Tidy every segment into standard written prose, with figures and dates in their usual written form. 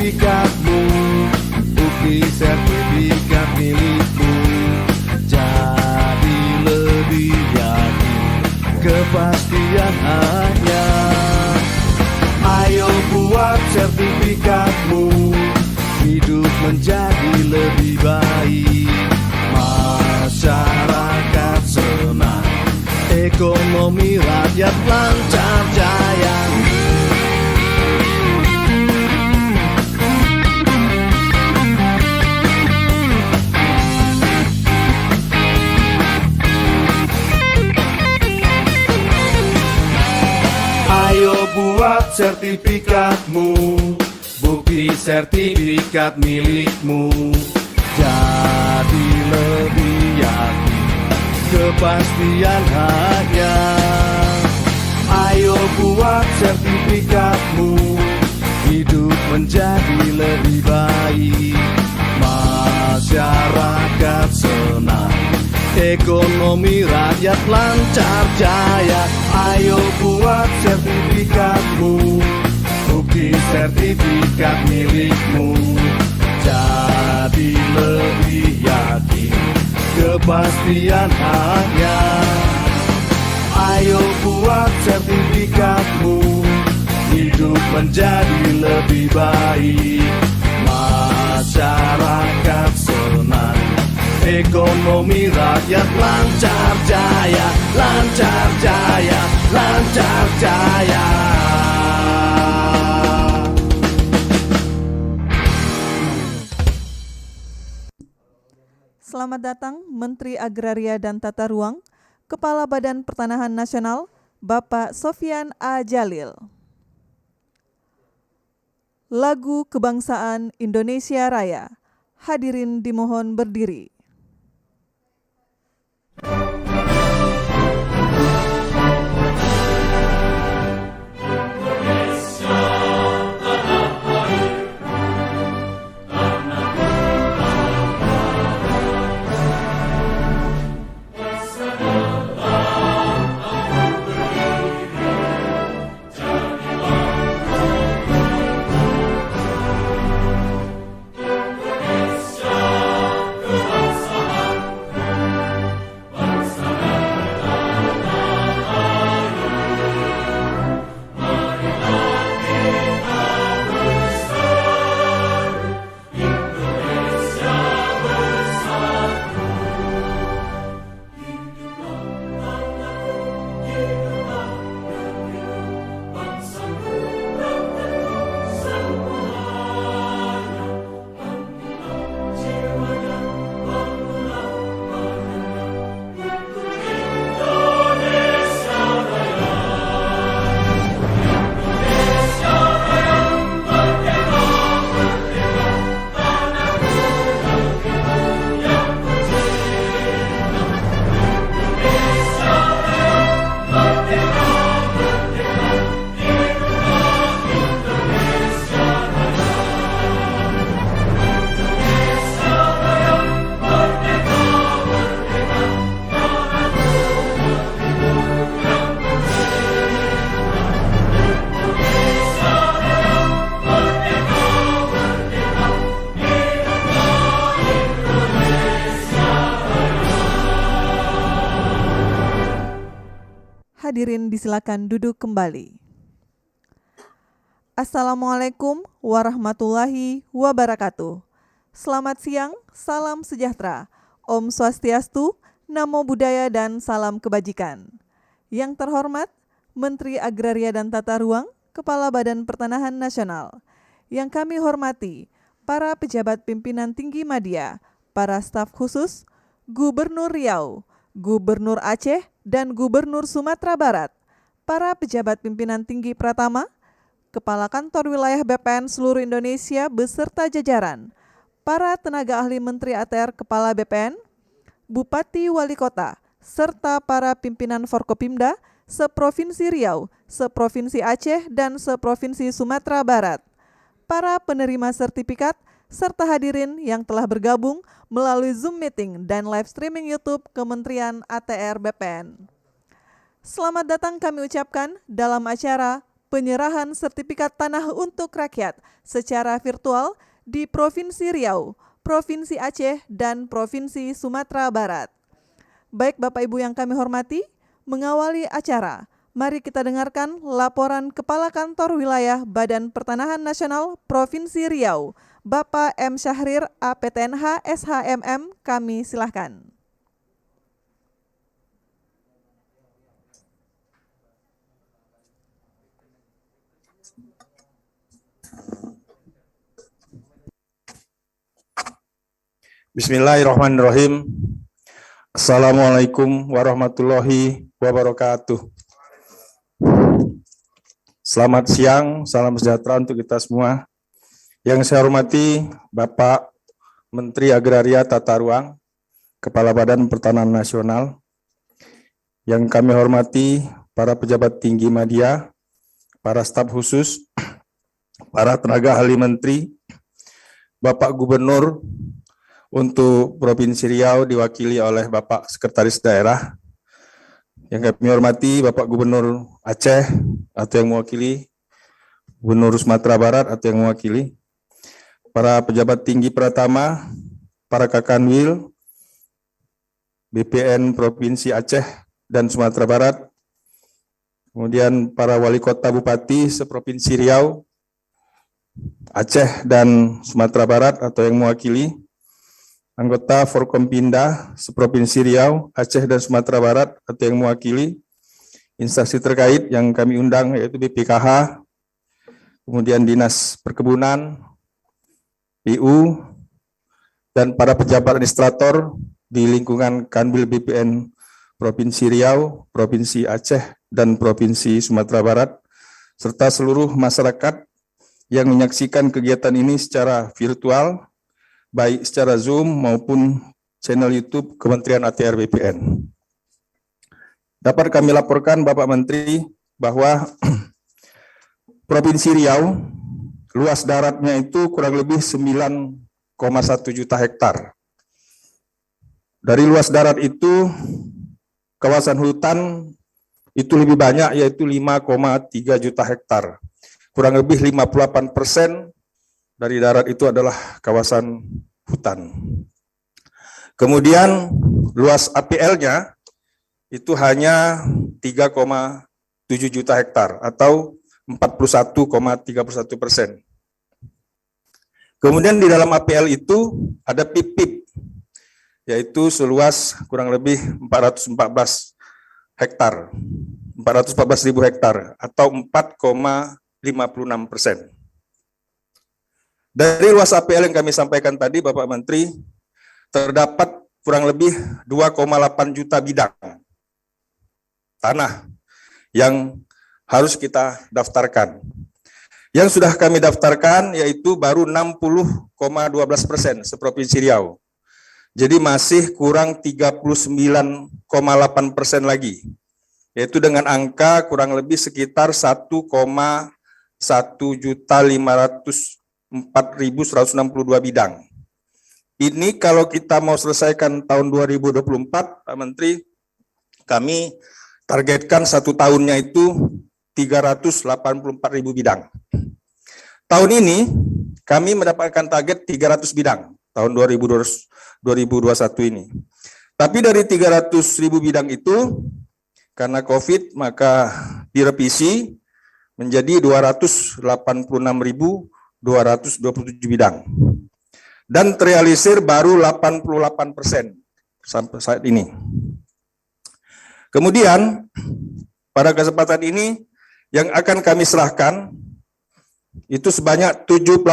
sertifikatmu, bukti sertifikat milikmu. Jadi lebih yakin, kepastian hanya. Ayo buat sertifikatmu, hidup menjadi lebih baik. Masyarakat senang, ekonomi rakyat lancar jaya. Ayo buat sertifikatmu, bukti sertifikat milikmu. Jadi lebih yakin, kepastian hanya. Ayo buat sertifikatmu, hidup menjadi lebih baik. Masyarakat senang, ekonomi rakyat lancar jaya. Ayo buat sertifikatmu, bukti sertifikat milikmu. Jadi lebih yakin, kepastian hanya. Ayo buat sertifikatmu, hidup menjadi lebih baik. Masyarakat senang, ekonomi rakyat lancar jaya, lancar jaya, lancar jaya. Selamat datang Menteri Agraria dan Tata Ruang, Kepala Badan Pertanahan Nasional, Bapak Sofyan A. Djalil. Lagu Kebangsaan Indonesia Raya. Hadirin dimohon berdiri. Hadirin disilakan duduk kembali. Assalamualaikum warahmatullahi wabarakatuh. Selamat siang, salam sejahtera, Om Swastiastu, Namo Buddhaya dan salam kebajikan. Yang terhormat Menteri Agraria dan Tata Ruang, Kepala Badan Pertanahan Nasional. Yang kami hormati para pejabat pimpinan tinggi media, para staf khusus, Gubernur Riau, Gubernur Aceh, dan Gubernur Sumatera Barat, para pejabat pimpinan tinggi Pratama, Kepala Kantor Wilayah BPN seluruh Indonesia beserta jajaran, para tenaga ahli Menteri ATR Kepala BPN, Bupati Wali Kota, serta para pimpinan Forkopimda seprovinsi Riau, seprovinsi Aceh, dan seprovinsi Sumatera Barat, para penerima sertifikat, serta hadirin yang telah bergabung melalui Zoom meeting dan live streaming YouTube Kementerian ATR BPN. Selamat datang kami ucapkan dalam acara penyerahan sertifikat tanah untuk rakyat secara virtual di Provinsi Riau, Provinsi Aceh, dan Provinsi Sumatera Barat. Baik Bapak Ibu yang kami hormati, mengawali acara, mari kita dengarkan laporan Kepala Kantor Wilayah Badan Pertanahan Nasional Provinsi Riau, Bapak M. Syahrir, APTNH SHMM, kami silahkan. Bismillahirrahmanirrahim. Assalamualaikum warahmatullahi wabarakatuh. Selamat siang, salam sejahtera untuk kita semua. Yang saya hormati Bapak Menteri Agraria Tata Ruang, Kepala Badan Pertanahan Nasional. Yang kami hormati para pejabat tinggi media, para staf khusus, para tenaga ahli menteri, Bapak Gubernur untuk Provinsi Riau diwakili oleh Bapak Sekretaris Daerah. Yang kami hormati Bapak Gubernur Aceh atau yang mewakili, Gubernur Sumatera Barat atau yang mewakili, para pejabat tinggi Pratama, para Kakanwil, BPN Provinsi Aceh dan Sumatera Barat, kemudian para wali kota bupati seprovinsi Riau, Aceh dan Sumatera Barat atau yang mewakili, anggota Forkompinda seprovinsi Riau, Aceh dan Sumatera Barat atau yang mewakili, instansi terkait yang kami undang yaitu BPKH, kemudian Dinas Perkebunan, PU, dan para pejabat administrator di lingkungan Kanwil BPN Provinsi Riau, Provinsi Aceh, dan Provinsi Sumatera Barat, serta seluruh masyarakat yang menyaksikan kegiatan ini secara virtual, baik secara Zoom maupun channel YouTube Kementerian ATR BPN. Dapat kami laporkan Bapak Menteri bahwa Provinsi Riau luas daratnya itu kurang lebih 9,1 juta hektar. Dari luas darat itu kawasan hutan itu lebih banyak yaitu 5,3 juta hektar. Kurang lebih 58% dari darat itu adalah kawasan hutan. Kemudian luas APL-nya itu hanya 3,7 juta hektar atau 41,31%. Kemudian di dalam APL itu ada PIP-PIP, yaitu seluas kurang lebih 414 hektar, 414.000 hektar atau 4,56%. Dari luas APL yang kami sampaikan tadi, Bapak Menteri, terdapat kurang lebih 2,8 juta bidang tanah yang harus kita daftarkan. Yang sudah kami daftarkan yaitu baru 60,12% seprovinsi Riau. Jadi masih kurang 39,8% lagi, yaitu dengan angka kurang lebih sekitar 1,1.504.162 bidang. Ini kalau kita mau selesaikan tahun 2024, Pak Menteri, kami targetkan satu tahunnya itu 384.000 bidang. Tahun ini kami mendapatkan target 300 bidang, tahun 2021 ini. Tapi dari 300.000 bidang itu, karena COVID, maka direvisi menjadi 286.227 bidang. Dan terrealisir baru 88% sampai saat ini. Kemudian, pada kesempatan ini, yang akan kami serahkan, itu sebanyak 78.000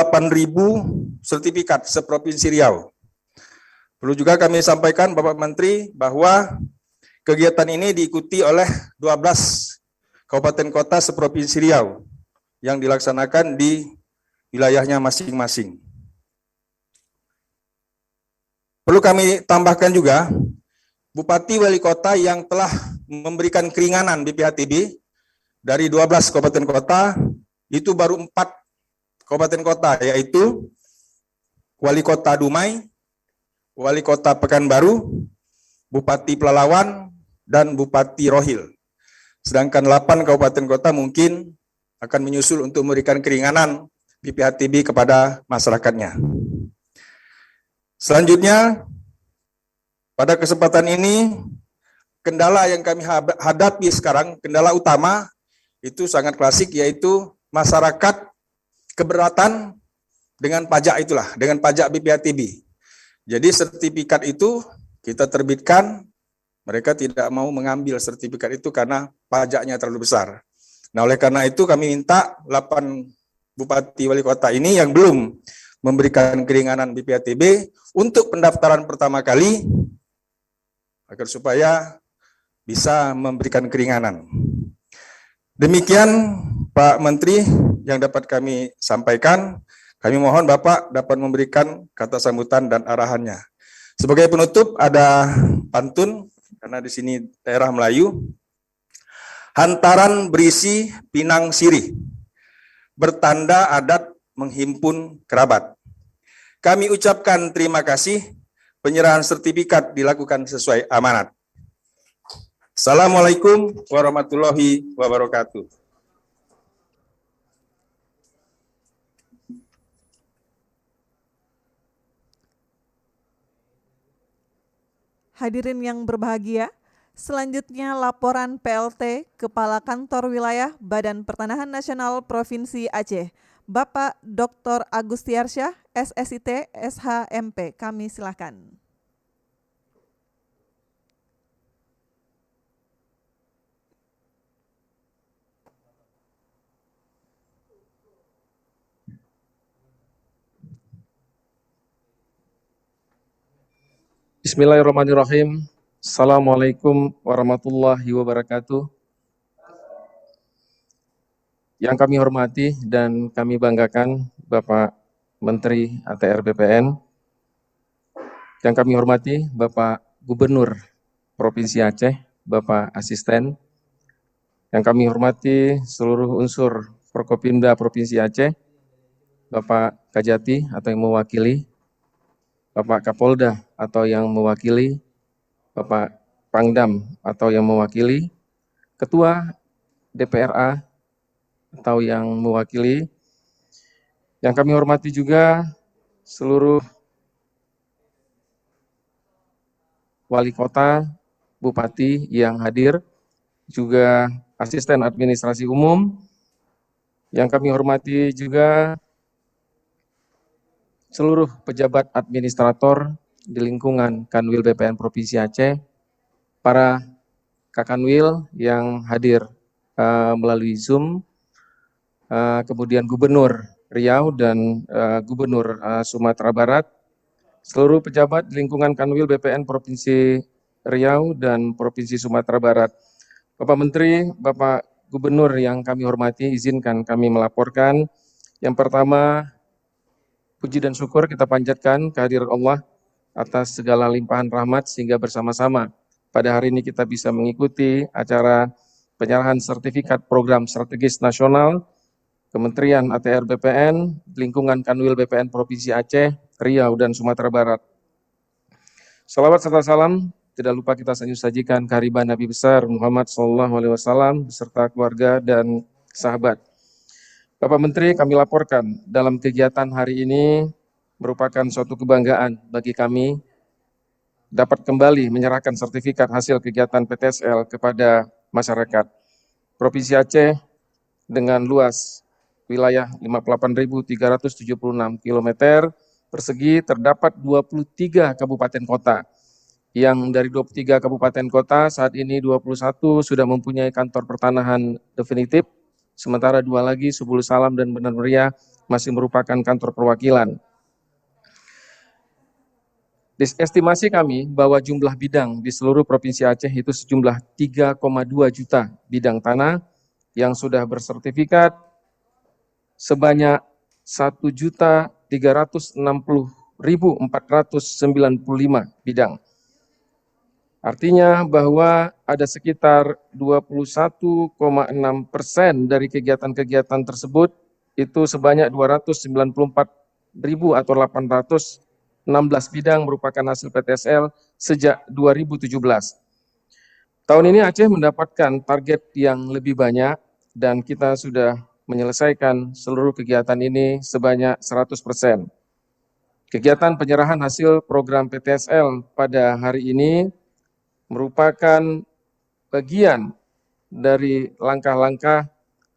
sertifikat seprovinsi Riau. Perlu juga kami sampaikan, Bapak Menteri, bahwa kegiatan ini diikuti oleh 12 kabupaten kota seprovinsi Riau yang dilaksanakan di wilayahnya masing-masing. Perlu kami tambahkan juga, Bupati Wali Kota yang telah memberikan keringanan BPHTB dari 12 kabupaten kota, itu baru 4 kabupaten kota, yaitu Wali Kota Dumai, Wali Kota Pekanbaru, Bupati Pelalawan, dan Bupati Rohil. Sedangkan 8 kabupaten kota mungkin akan menyusul untuk memberikan keringanan BPHTB kepada masyarakatnya. Selanjutnya, pada kesempatan ini, kendala yang kami hadapi sekarang, kendala utama itu sangat klasik, yaitu masyarakat keberatan dengan pajak itulah, dengan pajak BPHTB. Jadi sertifikat itu kita terbitkan, mereka tidak mau mengambil sertifikat itu karena pajaknya terlalu besar. Nah, oleh karena itu kami minta 8 bupati wali kota ini yang belum memberikan keringanan BPHTB untuk pendaftaran pertama kali agar supaya bisa memberikan keringanan. Demikian Pak Menteri yang dapat kami sampaikan. Kami mohon Bapak dapat memberikan kata sambutan dan arahannya. Sebagai penutup ada pantun, karena di sini daerah Melayu. Hantaran berisi pinang sirih, bertanda adat menghimpun kerabat. Kami ucapkan terima kasih, penyerahan sertifikat dilakukan sesuai amanat. Assalamualaikum warahmatullahi wabarakatuh. Hadirin yang berbahagia, selanjutnya laporan PLT Kepala Kantor Wilayah Badan Pertanahan Nasional Provinsi Aceh, Bapak Dr. Agustiarsyah, SSIT, SHMP. Kami silakan. Bismillahirrahmanirrahim. Assalamualaikum warahmatullahi wabarakatuh. Yang kami hormati dan kami banggakan Bapak Menteri ATR BPN. Yang kami hormati Bapak Gubernur Provinsi Aceh, Bapak Asisten. Yang kami hormati seluruh unsur Forkopimda Provinsi Aceh, Bapak Kajati atau yang mewakili, Bapak Kapolda atau yang mewakili, Bapak Pangdam atau yang mewakili, Ketua DPRA atau yang mewakili. Yang kami hormati juga seluruh wali kota, bupati yang hadir, juga asisten administrasi umum. Yang kami hormati juga seluruh pejabat administrator di lingkungan Kanwil BPN Provinsi Aceh, para Kakanwil yang hadir melalui Zoom, kemudian Gubernur Riau dan Gubernur Sumatera Barat, seluruh pejabat di lingkungan Kanwil BPN Provinsi Riau dan Provinsi Sumatera Barat. Bapak Menteri, Bapak Gubernur yang kami hormati, izinkan kami melaporkan. Yang pertama, puji dan syukur kita panjatkan kehadirat Allah atas segala limpahan rahmat sehingga bersama-sama pada hari ini kita bisa mengikuti acara penyerahan sertifikat program strategis nasional Kementerian ATR BPN, lingkungan Kanwil BPN Provinsi Aceh, Riau, dan Sumatera Barat. Salawat serta salam tidak lupa kita sajikan kehadiran Nabi besar Muhammad SAW beserta keluarga dan sahabat. Bapak Menteri, kami laporkan dalam kegiatan hari ini merupakan suatu kebanggaan bagi kami dapat kembali menyerahkan sertifikat hasil kegiatan PTSL kepada masyarakat. Provinsi Aceh dengan luas wilayah 58.376 km persegi terdapat 23 kabupaten kota. Yang dari 23 kabupaten kota saat ini 21 sudah mempunyai kantor pertanahan definitif, sementara 2 lagi, Subul Salam dan Benar Meriah, masih merupakan kantor perwakilan. Estimasi kami bahwa jumlah bidang di seluruh Provinsi Aceh itu sejumlah 3,2 juta bidang tanah yang sudah bersertifikat sebanyak 1.360.495 bidang. Artinya bahwa ada sekitar 21,6% dari kegiatan-kegiatan tersebut itu sebanyak 294.000 atau 816 bidang merupakan hasil PTSL sejak 2017. Tahun ini Aceh mendapatkan target yang lebih banyak dan kita sudah menyelesaikan seluruh kegiatan ini sebanyak 100%. Kegiatan penyerahan hasil program PTSL pada hari ini merupakan bagian dari langkah-langkah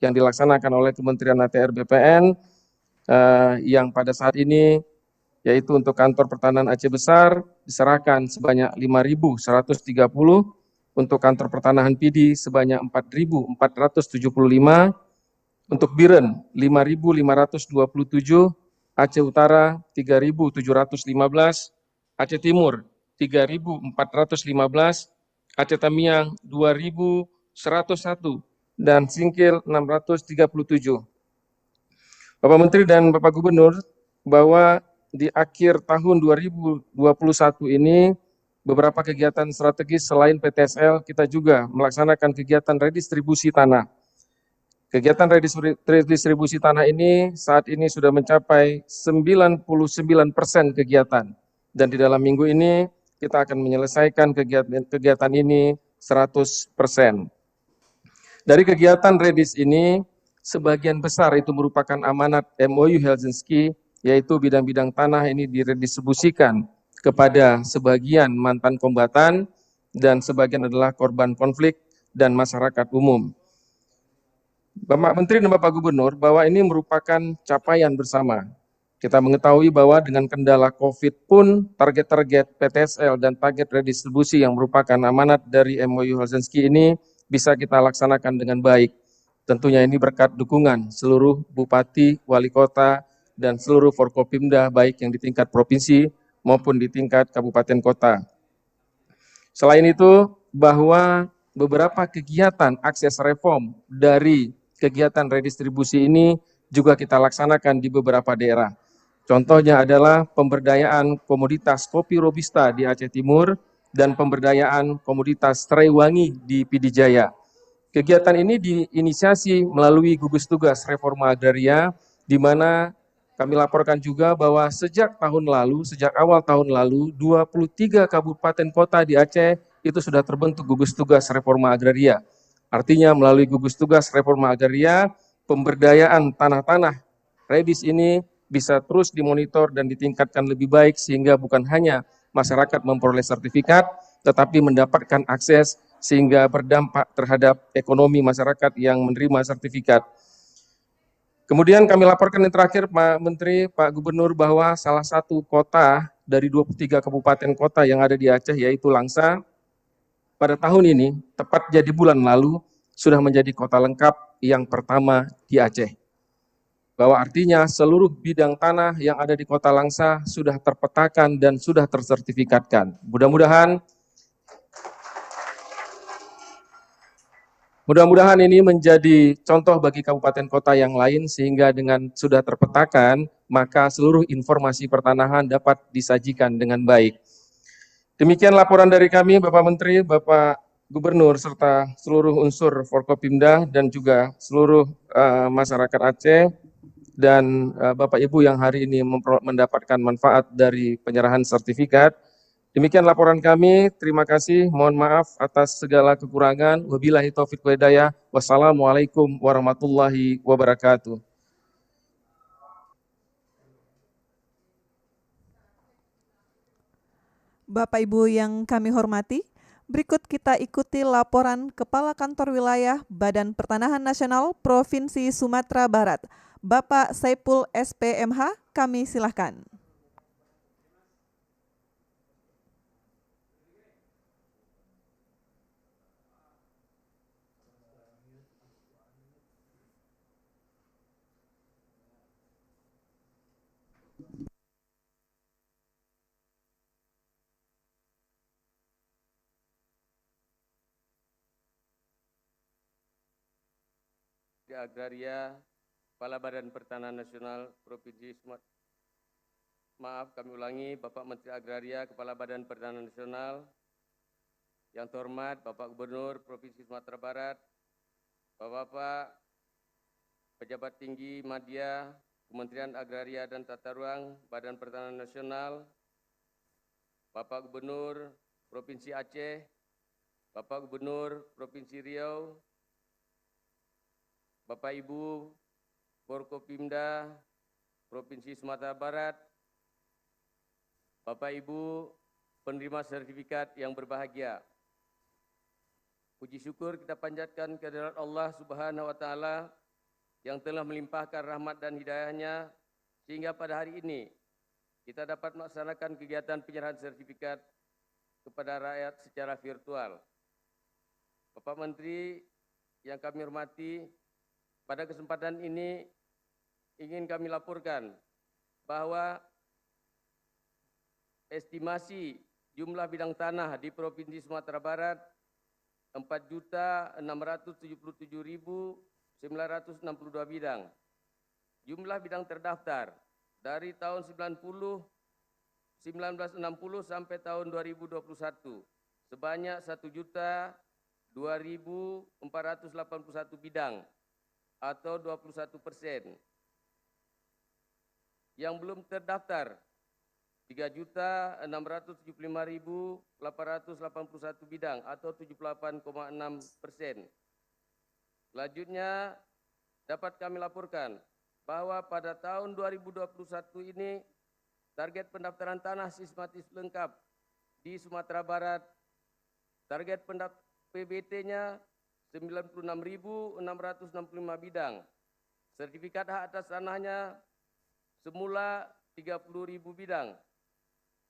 yang dilaksanakan oleh Kementerian ATR BPN yang pada saat ini yaitu untuk kantor pertanahan Aceh Besar diserahkan sebanyak 5.130, untuk kantor pertanahan PD sebanyak 4.475, untuk Biren 5.527, Aceh Utara 3.715, Aceh Timur 3.415, Aceh Tamiang 2.101, dan Singkil 637. Bapak Menteri dan Bapak Gubernur, bahwa di akhir tahun 2021 ini beberapa kegiatan strategis selain PTSL, kita juga melaksanakan kegiatan redistribusi tanah. Kegiatan redistribusi tanah ini saat ini sudah mencapai 99% kegiatan. Dan di dalam minggu ini kita akan menyelesaikan kegiatan ini 100%. Dari kegiatan redis ini, sebagian besar itu merupakan amanat MOU Helsinki, yaitu bidang-bidang tanah ini diredistribusikan kepada sebagian mantan kombatan dan sebagian adalah korban konflik dan masyarakat umum. Bapak Menteri dan Bapak Gubernur, bahwa ini merupakan capaian bersama. Kita mengetahui bahwa dengan kendala COVID pun target-target PTSL dan target redistribusi yang merupakan amanat dari MOU Helsinki ini bisa kita laksanakan dengan baik. Tentunya ini berkat dukungan seluruh bupati, wali kota, dan seluruh Forkopimda baik yang di tingkat provinsi maupun di tingkat kabupaten kota. Selain itu, bahwa beberapa kegiatan akses reform dari kegiatan redistribusi ini juga kita laksanakan di beberapa daerah. Contohnya adalah pemberdayaan komoditas kopi Robusta di Aceh Timur dan pemberdayaan komoditas serai wangi di PD Jaya. Kegiatan ini diinisiasi melalui gugus tugas reforma agraria, di mana kami laporkan juga bahwa sejak awal tahun lalu, 23 kabupaten kota di Aceh itu sudah terbentuk gugus tugas reforma agraria. Artinya melalui gugus tugas reforma agraria, pemberdayaan tanah-tanah redis ini bisa terus dimonitor dan ditingkatkan lebih baik sehingga bukan hanya masyarakat memperoleh sertifikat, tetapi mendapatkan akses sehingga berdampak terhadap ekonomi masyarakat yang menerima sertifikat. Kemudian kami laporkan yang terakhir Pak Menteri, Pak Gubernur, bahwa salah satu kota dari 23 kabupaten kota yang ada di Aceh yaitu Langsa, pada tahun ini, tepat jadi bulan lalu, sudah menjadi kota lengkap yang pertama di Aceh. Bahwa artinya seluruh bidang tanah yang ada di kota Langsa sudah terpetakan dan sudah tersertifikatkan. Mudah-mudahan ini menjadi contoh bagi kabupaten kota yang lain sehingga dengan sudah terpetakan, maka seluruh informasi pertanahan dapat disajikan dengan baik. Demikian laporan dari kami, Bapak Menteri, Bapak Gubernur, serta seluruh unsur Forkopimda dan juga seluruh masyarakat Aceh dan Bapak Ibu yang hari ini mendapatkan manfaat dari penyerahan sertifikat. Demikian laporan kami, terima kasih, mohon maaf atas segala kekurangan. Wabillahi taufiq wal hidayah. Wassalamualaikum warahmatullahi wabarakatuh. Bapak Ibu yang kami hormati, berikut kita ikuti laporan Kepala Kantor Wilayah Badan Pertanahan Nasional Provinsi Sumatera Barat, Bapak Saipul SPMH, kami silahkan. Agraria, Kepala Badan Pertanahan Nasional Provinsi Sumatera. Maaf, kami ulangi, Bapak Menteri Agraria, Kepala Badan Pertanahan Nasional, yang terhormat Bapak Gubernur Provinsi Sumatera Barat, Bapak-Bapak Pejabat Tinggi Madya, Kementerian Agraria dan Tata Ruang, Badan Pertanahan Nasional, Bapak Gubernur Provinsi Aceh, Bapak Gubernur Provinsi Riau, Bapak Ibu Forkopimda Provinsi Sumatera Barat, Bapak Ibu penerima sertifikat yang berbahagia. Puji syukur kita panjatkan kehadirat Allah Subhanahu wa Ta'ala yang telah melimpahkan rahmat dan hidayahnya sehingga pada hari ini kita dapat melaksanakan kegiatan penyerahan sertifikat kepada rakyat secara virtual. Bapak Menteri yang kami hormati, pada kesempatan ini ingin kami laporkan bahwa estimasi jumlah bidang tanah di Provinsi Sumatera Barat 4.677.962 bidang. Jumlah bidang terdaftar dari tahun 1960 sampai tahun 2021 sebanyak 1.002.481 bidang atau 21%. Yang belum terdaftar 3.675.881 bidang atau 78,6%. Selanjutnya dapat kami laporkan bahwa pada tahun 2021 ini target pendaftaran tanah sistematis lengkap di Sumatera Barat, target PBT-nya 96.665 bidang. Sertifikat hak atas tanahnya semula 30.000 bidang.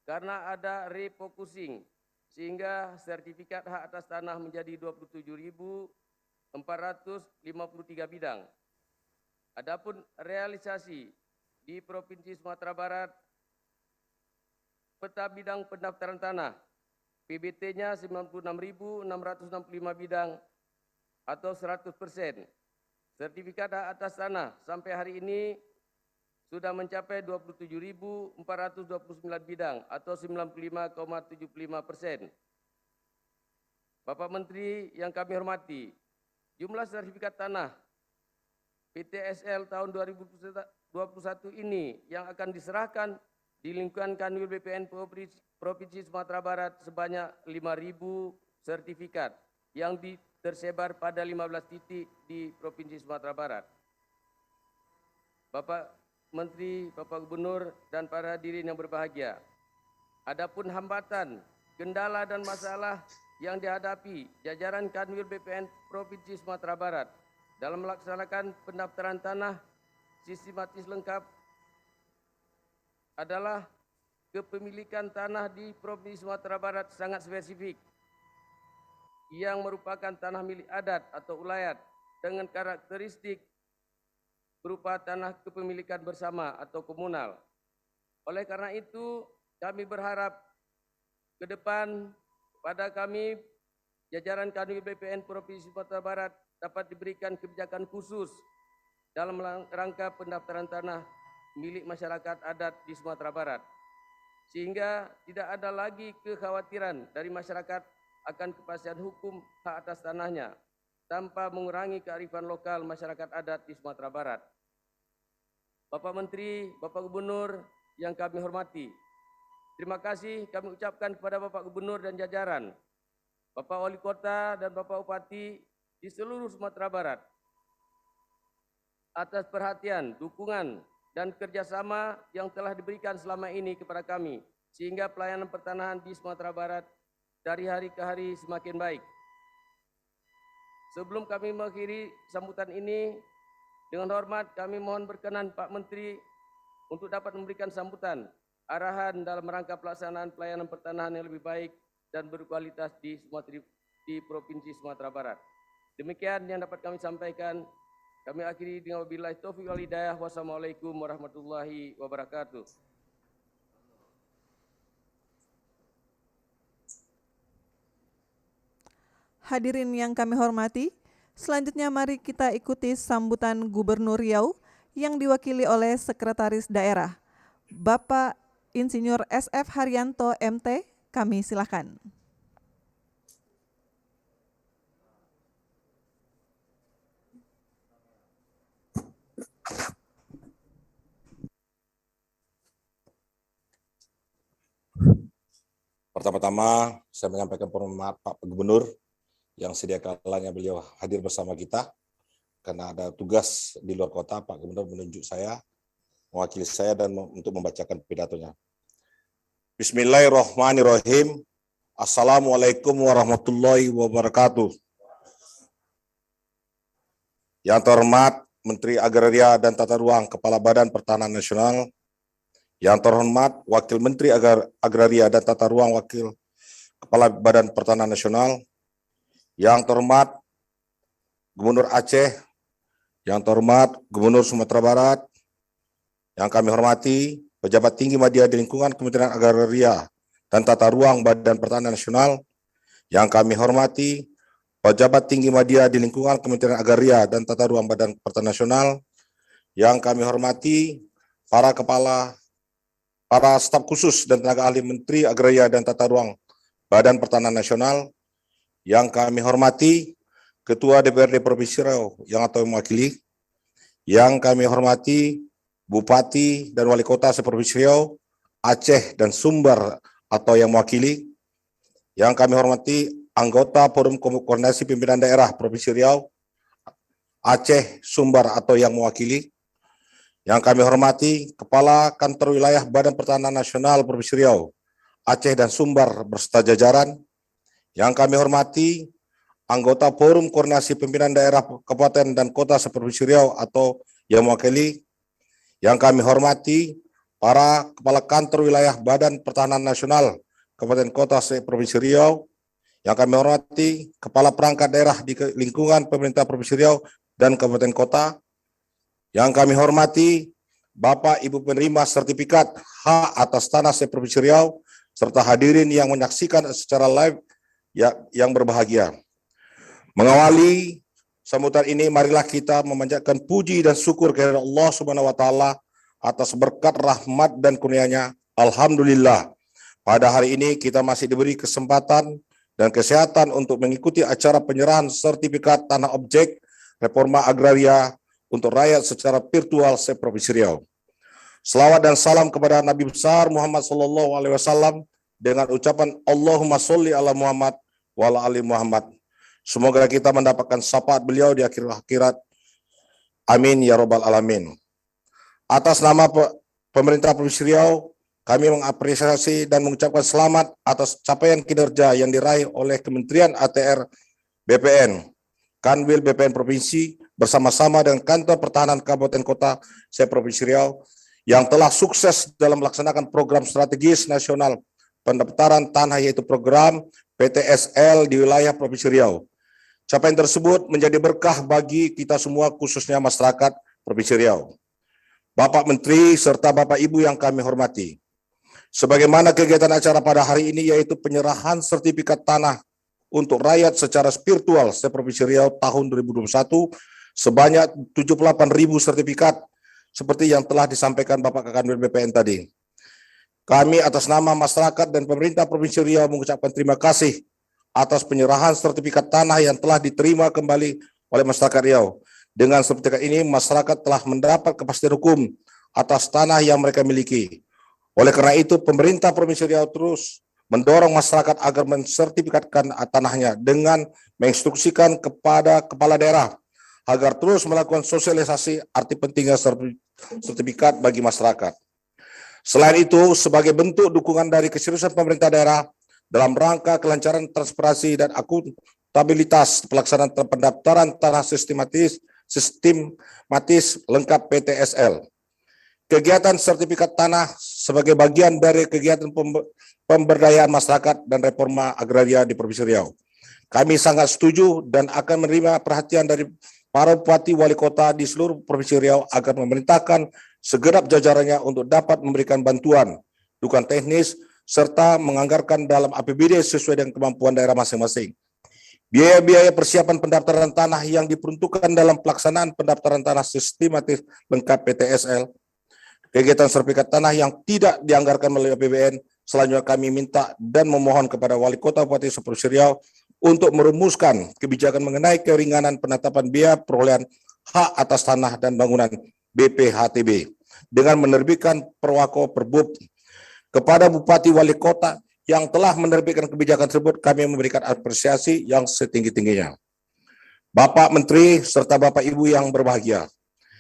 Karena ada refocusing sehingga sertifikat hak atas tanah menjadi 27.453 bidang. Adapun realisasi di Provinsi Sumatera Barat, peta bidang pendaftaran tanah, PBT-nya 96.665 bidang atau 100%. Sertifikat hak atas tanah sampai hari ini sudah mencapai 27.429 bidang atau 95,75%. Bapak Menteri yang kami hormati, jumlah sertifikat tanah PTSL tahun 2021 ini yang akan diserahkan di lingkungan Kanwil BPN Provinsi Sumatera Barat sebanyak 5.000 sertifikat yang tersebar pada 15 titik di Provinsi Sumatera Barat. Bapak Menteri, Bapak Gubernur, dan para hadirin yang berbahagia. Adapun hambatan, kendala dan masalah yang dihadapi jajaran Kanwil BPN Provinsi Sumatera Barat dalam melaksanakan pendaftaran tanah sistematis lengkap adalah kepemilikan tanah di Provinsi Sumatera Barat sangat spesifik yang merupakan tanah milik adat atau ulayat dengan karakteristik berupa tanah kepemilikan bersama atau komunal. Oleh karena itu, kami berharap ke depan pada kami jajaran Kanwil BPN Provinsi Sumatera Barat dapat diberikan kebijakan khusus dalam rangka pendaftaran tanah milik masyarakat adat di Sumatera Barat, sehingga tidak ada lagi kekhawatiran dari masyarakat akan kepastian hukum hak atas tanahnya tanpa mengurangi kearifan lokal masyarakat adat di Sumatera Barat. Bapak Menteri, Bapak Gubernur yang kami hormati, terima kasih kami ucapkan kepada Bapak Gubernur dan jajaran, Bapak Wali Kota dan Bapak Bupati di seluruh Sumatera Barat atas perhatian, dukungan, dan kerjasama yang telah diberikan selama ini kepada kami, sehingga pelayanan pertanahan di Sumatera Barat dari hari ke hari semakin baik. Sebelum kami mengakhiri sambutan ini, dengan hormat kami mohon berkenan Pak Menteri untuk dapat memberikan sambutan arahan dalam rangka pelaksanaan pelayanan pertanahan yang lebih baik dan berkualitas di Provinsi Sumatera Barat. Demikian yang dapat kami sampaikan. Kami akhiri dengan wabillahi taufiq wal hidayah. Wassalamualaikum warahmatullahi wabarakatuh. Hadirin yang kami hormati, selanjutnya mari kita ikuti sambutan Gubernur Riau yang diwakili oleh Sekretaris Daerah, Bapak Insinyur SF Haryanto MT. Kami silakan. Pertama-tama saya menyampaikan permohonan maaf Pak Gubernur yang sedia kalanya beliau hadir bersama kita karena ada tugas di luar kota, Pak Gubernur menunjuk saya, mewakili saya dan untuk membacakan pidatonya. Bismillahirrahmanirrahim. Assalamualaikum warahmatullahi wabarakatuh. Yang terhormat Menteri Agraria dan Tata Ruang Kepala Badan Pertanahan Nasional, yang terhormat Wakil Menteri Agraria dan Tata Ruang Wakil Kepala Badan Pertanahan Nasional, yang terhormat Gubernur Aceh, yang terhormat Gubernur Sumatera Barat, yang kami hormati pejabat tinggi media di lingkungan Kementerian Agraria dan Tata Ruang Badan Pertanahan Nasional, yang kami hormati pejabat tinggi media di lingkungan Kementerian Agraria dan Tata Ruang Badan Pertanahan Nasional, yang kami hormati para staf khusus dan tenaga ahli Menteri Agraria dan Tata Ruang Badan Pertanahan Nasional, yang kami hormati Ketua DPRD Provinsi Riau yang atau mewakili, yang kami hormati Bupati dan Wali Kota seProvinsi Riau, Aceh dan Sumbar atau yang mewakili, yang kami hormati anggota Forum Koordinasi Pimpinan Daerah Provinsi Riau, Aceh, Sumbar atau yang mewakili, yang kami hormati Kepala Kantor Wilayah Badan Pertanahan Nasional Provinsi Riau, Aceh dan Sumbar berserta jajaran, yang kami hormati anggota Forum Koordinasi Pimpinan Daerah Kabupaten dan Kota seProvinsi Riau atau yang mewakili, yang kami hormati para Kepala Kantor Wilayah Badan Pertahanan Nasional Kabupaten Kota seProvinsi Riau, yang kami hormati Kepala Perangkat Daerah di lingkungan pemerintah Provinsi Riau dan Kabupaten Kota, yang kami hormati Bapak Ibu penerima sertifikat hak atas tanah seProvinsi Riau, serta hadirin yang menyaksikan secara live yang berbahagia. Mengawali sambutan ini, marilah kita memanjatkan puji dan syukur kepada Allah Subhanahu wa Ta'ala atas berkat rahmat dan kurnia-Nya. Alhamdulillah, pada hari ini kita masih diberi kesempatan dan kesehatan untuk mengikuti acara penyerahan sertifikat tanah objek reforma agraria untuk rakyat secara virtual seProvinsi Riau. Selawat dan salam kepada Nabi besar Muhammad SAW dengan ucapan Allahumma sholli ala Muhammad wa ala ali Muhammad. Semoga kita mendapatkan syafaat beliau di akhir akhirat. Amin ya rabbal alamin. Atas nama pemerintah Provinsi Riau, kami mengapresiasi dan mengucapkan selamat atas capaian kinerja yang diraih oleh Kementerian ATR BPN, Kanwil BPN Provinsi bersama-sama dengan Kantor Pertahanan Kabupaten Kota seProvinsi Riau yang telah sukses dalam melaksanakan program strategis nasional pendaftaran tanah yaitu program PTSL di wilayah Provinsi Riau. Capaian tersebut menjadi berkah bagi kita semua khususnya masyarakat Provinsi Riau. Bapak Menteri serta Bapak Ibu yang kami hormati, sebagaimana kegiatan acara pada hari ini yaitu penyerahan sertifikat tanah untuk rakyat secara virtual seProvinsi Riau tahun 2021 sebanyak 78.000 sertifikat seperti yang telah disampaikan Bapak Kakanwil BPN tadi. Kami atas nama masyarakat dan pemerintah Provinsi Riau mengucapkan terima kasih atas penyerahan sertifikat tanah yang telah diterima kembali oleh masyarakat Riau. Dengan sertifikat ini, masyarakat telah mendapat kepastian hukum atas tanah yang mereka miliki. Oleh karena itu, pemerintah Provinsi Riau terus mendorong masyarakat agar mensertifikatkan tanahnya dengan menginstruksikan kepada kepala daerah agar terus melakukan sosialisasi arti pentingnya sertifikat bagi masyarakat. Selain itu, sebagai bentuk dukungan dari keseriusan pemerintah daerah dalam rangka kelancaran transparansi dan akuntabilitas pelaksanaan pendaftaran tanah sistematis lengkap PTSL. Kegiatan sertifikat tanah sebagai bagian dari kegiatan pemberdayaan masyarakat dan reforma agraria di Provinsi Riau. Kami sangat setuju dan akan menerima perhatian dari para bupati wali kota di seluruh Provinsi Riau agar memerintahkan segenap jajarannya untuk dapat memberikan bantuan, dukungan teknis, serta menganggarkan dalam APBD sesuai dengan kemampuan daerah masing-masing. Biaya-biaya persiapan pendaftaran tanah yang diperuntukkan dalam pelaksanaan pendaftaran tanah sistematis lengkap PTSL, kegiatan sertifikat tanah yang tidak dianggarkan melalui APBN, selanjutnya kami minta dan memohon kepada Wali Kota Bupati seProvinsi Riau untuk merumuskan kebijakan mengenai keringanan penetapan biaya perolehan hak atas tanah dan bangunan BPHTB dengan menerbitkan perwako perbub kepada Bupati Wali Kota yang telah menerbitkan kebijakan tersebut. Kami memberikan apresiasi yang setinggi-tingginya. Bapak Menteri serta Bapak Ibu yang berbahagia,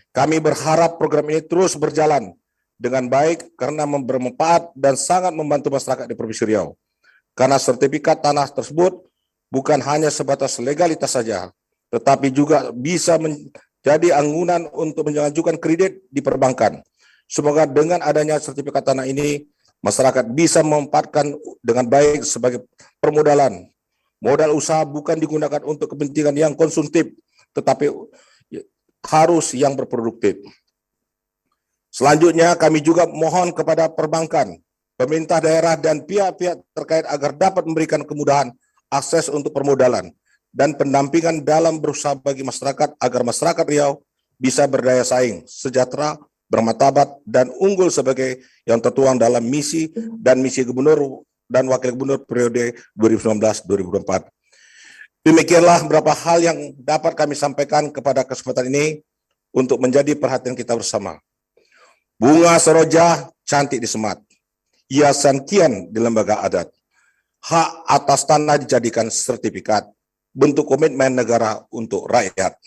kami berharap program ini terus berjalan dengan baik karena bermanfaat dan sangat membantu masyarakat di Provinsi Riau. Karena sertifikat tanah tersebut bukan hanya sebatas legalitas saja, tetapi juga bisa menjadi anggunan untuk mengajukan kredit di perbankan. Semoga dengan adanya sertifikat tanah ini, masyarakat bisa memanfaatkan dengan baik sebagai permodalan. Modal usaha bukan digunakan untuk kepentingan yang konsumtif, tetapi harus yang berproduktif. Selanjutnya, kami juga mohon kepada perbankan, pemerintah daerah, dan pihak-pihak terkait agar dapat memberikan kemudahan akses untuk permodalan dan pendampingan dalam berusaha bagi masyarakat agar masyarakat Riau bisa berdaya saing, sejahtera, bermartabat, dan unggul sebagai yang tertuang dalam misi dan misi Gubernur dan Wakil Gubernur periode 2019-2024. Demikianlah beberapa hal yang dapat kami sampaikan kepada kesempatan ini untuk menjadi perhatian kita bersama. Bunga seroja cantik di semat, hiasan kian di lembaga adat. Hak atas tanah dijadikan sertifikat, bentuk komitmen negara untuk rakyat.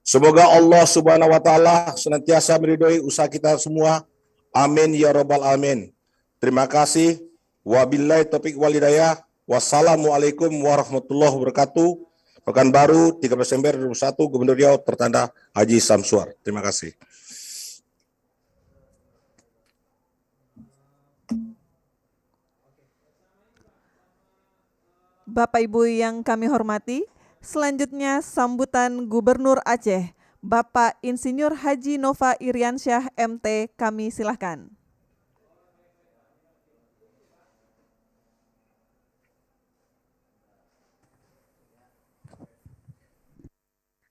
Semoga Allah Subhanahu wa Ta'ala senantiasa meridhoi usaha kita semua. Amin ya Rabbal Alamin. Terima kasih. Wabillahi taufiq wal hidayah. Wassalamualaikum warahmatullahi wabarakatuh. Pekanbaru 13 Desember 2021, Gubernur Riau tertanda Haji Samsuar. Terima kasih. Bapak Ibu yang kami hormati, selanjutnya sambutan Gubernur Aceh, Bapak Insinyur Haji Nova Iriansyah MT, kami silahkan.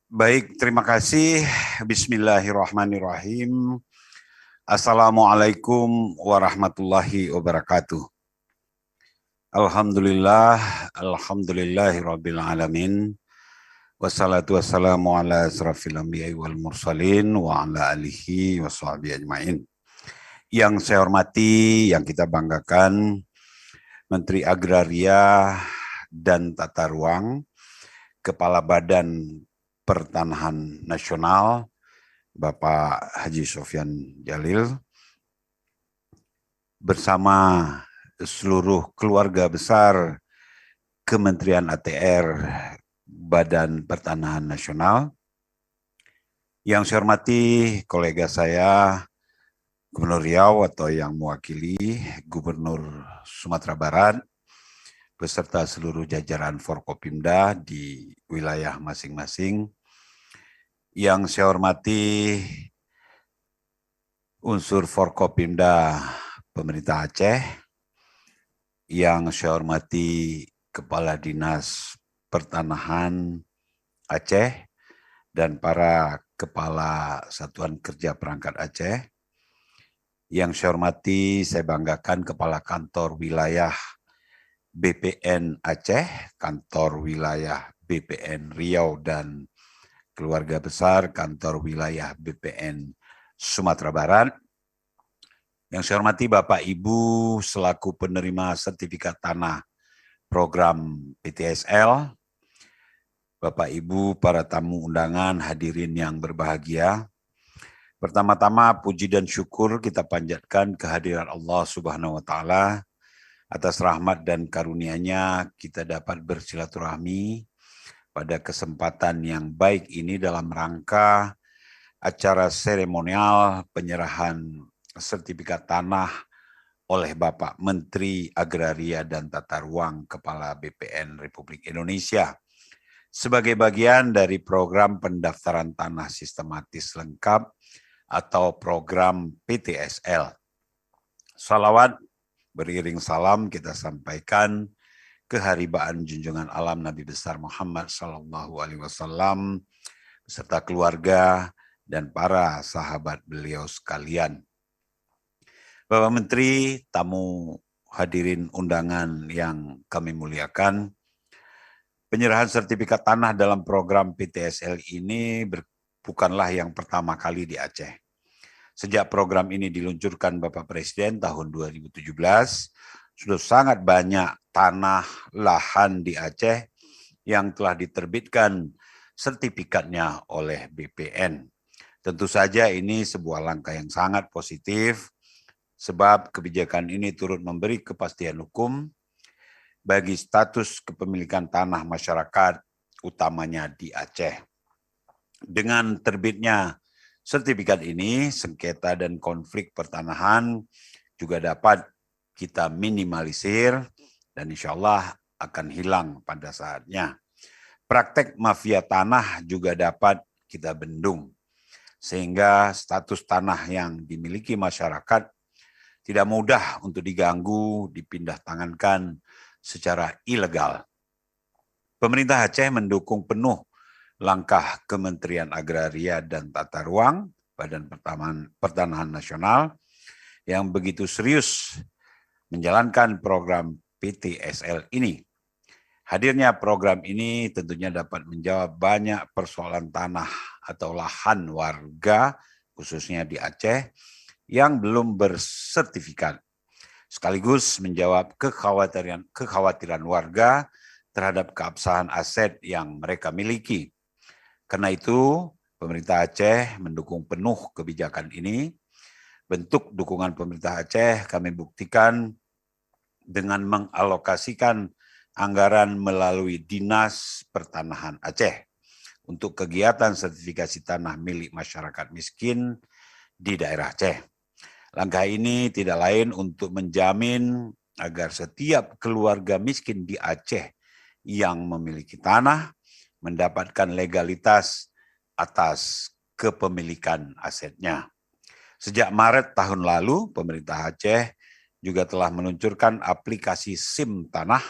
Baik, terima kasih. Bismillahirrahmanirrahim. Assalamualaikum warahmatullahi wabarakatuh. Alhamdulillah, alhamdulillahirabbil alamin. Wassalatu wassalamu ala asrafil anbiya'i wal mursalin wa ala alihi washabihi ajmain. Yang saya hormati, yang kita banggakan, Menteri Agraria dan Tata Ruang, Kepala Badan Pertanahan Nasional, Bapak Haji Sofyan Jalil, bersama seluruh keluarga besar Kementerian ATR, Badan Pertanahan Nasional. Yang saya hormati kolega saya, Gubernur Riau atau yang mewakili Gubernur Sumatera Barat, beserta seluruh jajaran Forkopimda di wilayah masing-masing. Yang saya hormati unsur Forkopimda Pemerintah Aceh, yang saya hormati Kepala Dinas Pertanahan Aceh dan para Kepala Satuan Kerja Perangkat Aceh. Yang saya hormati, saya banggakan Kepala Kantor Wilayah BPN Aceh, Kantor Wilayah BPN Riau, dan keluarga besar Kantor Wilayah BPN Sumatera Barat. Yang saya hormati Bapak Ibu selaku penerima sertifikat tanah program PTSL, Bapak Ibu para tamu undangan, hadirin yang berbahagia. Pertama-tama puji dan syukur kita panjatkan kehadiran Allah Subhanahu wa Ta'ala. Atas rahmat dan karunia-Nya kita dapat bersilaturahmi pada kesempatan yang baik ini dalam rangka acara seremonial penyerahan sertifikat tanah oleh Bapak Menteri Agraria dan Tata Ruang Kepala BPN Republik Indonesia sebagai bagian dari program pendaftaran tanah sistematis lengkap atau program PTSL. Salawat beriring salam kita sampaikan keharibaan junjungan alam Nabi besar Muhammad SAW beserta keluarga dan para sahabat beliau sekalian. Bapak Menteri, tamu hadirin undangan yang kami muliakan, penyerahan sertifikat tanah dalam program PTSL ini bukanlah yang pertama kali di Aceh. Sejak program ini diluncurkan Bapak Presiden tahun 2017, sudah sangat banyak tanah lahan di Aceh yang telah diterbitkan sertifikatnya oleh BPN. Tentu saja ini sebuah langkah yang sangat positif, sebab kebijakan ini turut memberi kepastian hukum bagi status kepemilikan tanah masyarakat, utamanya di Aceh. Dengan terbitnya sertifikat ini, sengketa dan konflik pertanahan juga dapat kita minimalisir dan insya Allah akan hilang pada saatnya. Praktek mafia tanah juga dapat kita bendung, sehingga status tanah yang dimiliki masyarakat tidak mudah untuk diganggu, dipindah tangankan secara ilegal. Pemerintah Aceh mendukung penuh langkah Kementerian Agraria dan Tata Ruang, Badan Pertanahan Nasional, yang begitu serius menjalankan program PTSL ini. Hadirnya program ini tentunya dapat menjawab banyak persoalan tanah atau lahan warga, khususnya di Aceh, yang belum bersertifikat, sekaligus menjawab kekhawatiran warga terhadap keabsahan aset yang mereka miliki. Karena itu, pemerintah Aceh mendukung penuh kebijakan ini. Bentuk dukungan pemerintah Aceh kami buktikan dengan mengalokasikan anggaran melalui Dinas Pertanahan Aceh untuk kegiatan sertifikasi tanah milik masyarakat miskin di daerah Aceh. Langkah ini tidak lain untuk menjamin agar setiap keluarga miskin di Aceh yang memiliki tanah mendapatkan legalitas atas kepemilikan asetnya. Sejak Maret tahun lalu, pemerintah Aceh juga telah meluncurkan aplikasi SIM Tanah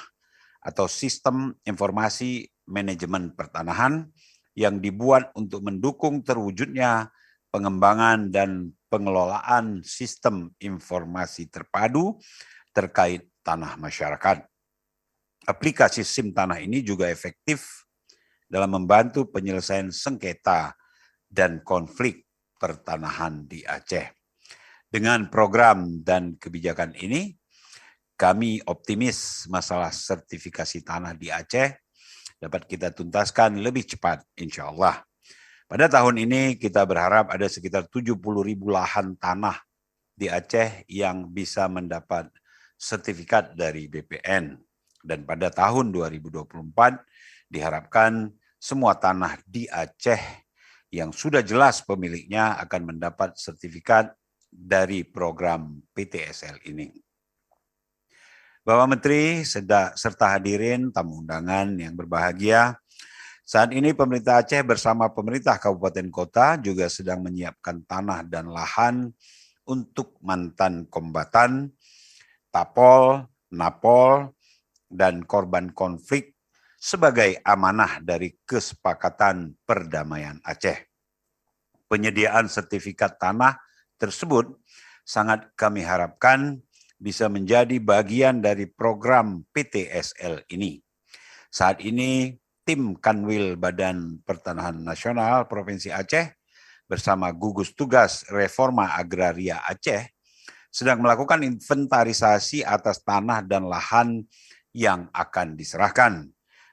atau Sistem Informasi Manajemen Pertanahan yang dibuat untuk mendukung terwujudnya pengembangan dan pengelolaan sistem informasi terpadu terkait tanah masyarakat. Aplikasi SIM Tanah ini juga efektif dalam membantu penyelesaian sengketa dan konflik pertanahan di Aceh. Dengan program dan kebijakan ini, kami optimis masalah sertifikasi tanah di Aceh dapat kita tuntaskan lebih cepat, insya Allah. Pada tahun ini kita berharap ada sekitar 70.000 lahan tanah di Aceh yang bisa mendapat sertifikat dari BPN. Dan pada tahun 2024 diharapkan semua tanah di Aceh yang sudah jelas pemiliknya akan mendapat sertifikat dari program PTSL ini. Bapak Menteri serta hadirin tamu undangan yang berbahagia, saat ini pemerintah Aceh bersama pemerintah kabupaten kota juga sedang menyiapkan tanah dan lahan untuk mantan kombatan, tapol, napol, dan korban konflik sebagai amanah dari kesepakatan perdamaian Aceh. Penyediaan sertifikat tanah tersebut sangat kami harapkan bisa menjadi bagian dari program PTSL ini. Saat ini, tim Kanwil Badan Pertanahan Nasional Provinsi Aceh bersama gugus tugas Reforma Agraria Aceh sedang melakukan inventarisasi atas tanah dan lahan yang akan diserahkan.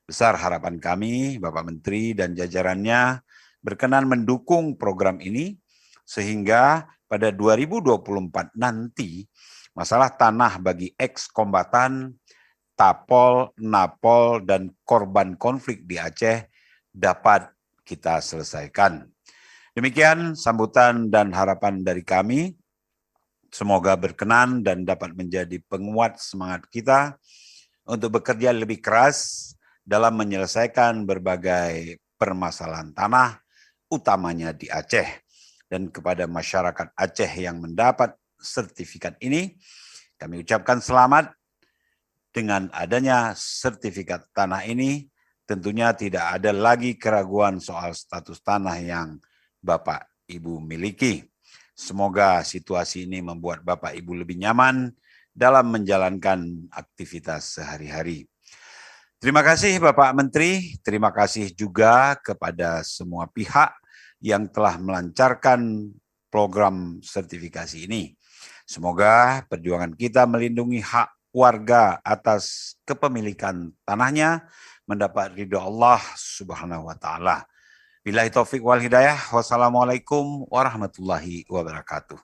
Besar harapan kami, Bapak Menteri dan jajarannya berkenan mendukung program ini, sehingga pada 2024 nanti masalah tanah bagi ex-kombatan, tapol, napol, dan korban konflik di Aceh dapat kita selesaikan. Demikian sambutan dan harapan dari kami. Semoga berkenan dan dapat menjadi penguat semangat kita untuk bekerja lebih keras dalam menyelesaikan berbagai permasalahan tanah, utamanya di Aceh. Dan kepada masyarakat Aceh yang mendapat sertifikat ini, kami ucapkan selamat. Dengan adanya sertifikat tanah ini, tentunya tidak ada lagi keraguan soal status tanah yang Bapak Ibu miliki. Semoga situasi ini membuat Bapak Ibu lebih nyaman dalam menjalankan aktivitas sehari-hari. Terima kasih Bapak Menteri, terima kasih juga kepada semua pihak yang telah melancarkan program sertifikasi ini. Semoga perjuangan kita melindungi hak warga atas kepemilikan tanahnya mendapat ridho Allah Subhanahu wa taala. Billahi taufik wal hidayah. Wassalamualaikum warahmatullahi wabarakatuh.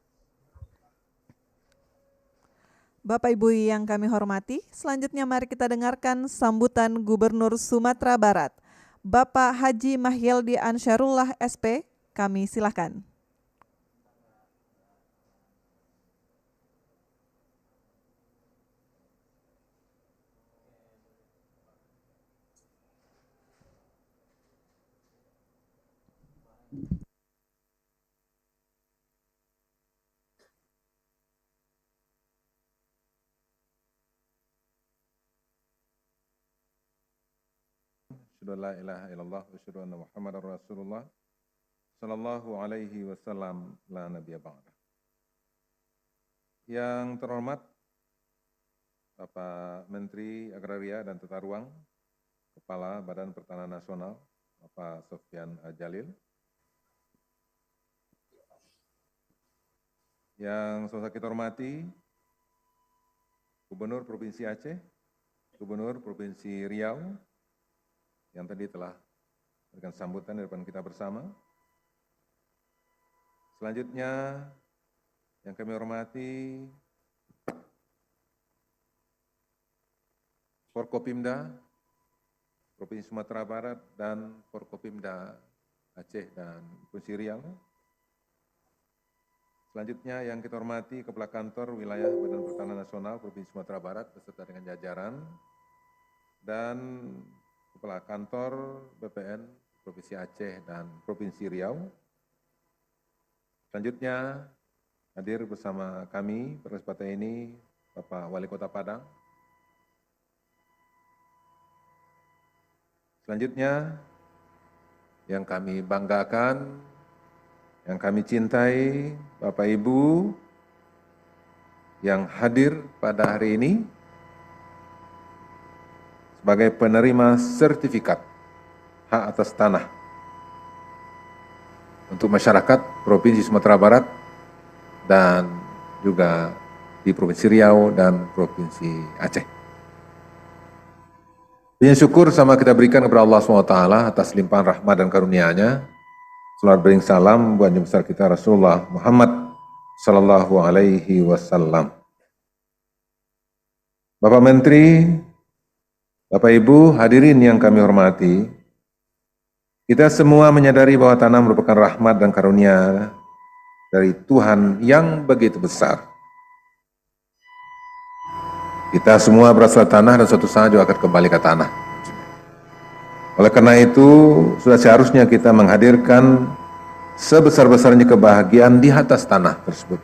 Bapak Ibu yang kami hormati, selanjutnya mari kita dengarkan sambutan Gubernur Sumatera Barat, Bapak Haji Mahyeldi Ansyarullah SP. Kami silakan. Asyhadu an la ilaha illallah wa asyhadu anna Muhammadar Rasulullah sallallahu alaihi wasallam la nabiyya ba'da. Yang terhormat Bapak Menteri Agraria dan Tata Ruang, Kepala Badan Pertanahan Nasional, Bapak Sofyan Jalil. Yang saya kita hormati Gubernur Provinsi Aceh, Gubernur Provinsi Riau, yang tadi telah memberikan sambutan di depan kita bersama. Selanjutnya, yang kami hormati Forkopimda Provinsi Sumatera Barat dan Forkopimda Aceh dan Provinsi Riau. Selanjutnya, yang kita hormati Kepala Kantor Wilayah Badan Pertanahan Nasional Provinsi Sumatera Barat beserta dengan jajaran, dan Kepala Kantor BPN Provinsi Aceh dan Provinsi Riau. Selanjutnya, hadir bersama kami pada kesempatan ini Bapak Wali Kota Padang. Selanjutnya, yang kami banggakan, yang kami cintai, Bapak Ibu yang hadir pada hari ini sebagai penerima sertifikat hak atas tanah untuk masyarakat Provinsi Sumatera Barat dan juga di Provinsi Riau dan Provinsi Aceh. Puji syukur sama kita berikan kepada Allah SWT atas limpahan rahmat dan karunia-Nya. Salawat bering salam buat Nabi besar kita Rasulullah Muhammad sallallahu alaihi wasallam. Bapak Menteri, Bapak Ibu hadirin yang kami hormati, kita semua menyadari bahwa tanah merupakan rahmat dan karunia dari Tuhan yang begitu besar. Kita semua berasal dari tanah dan suatu saat juga akan kembali ke tanah. Oleh karena itu, sudah seharusnya kita menghadirkan sebesar-besarnya kebahagiaan di atas tanah tersebut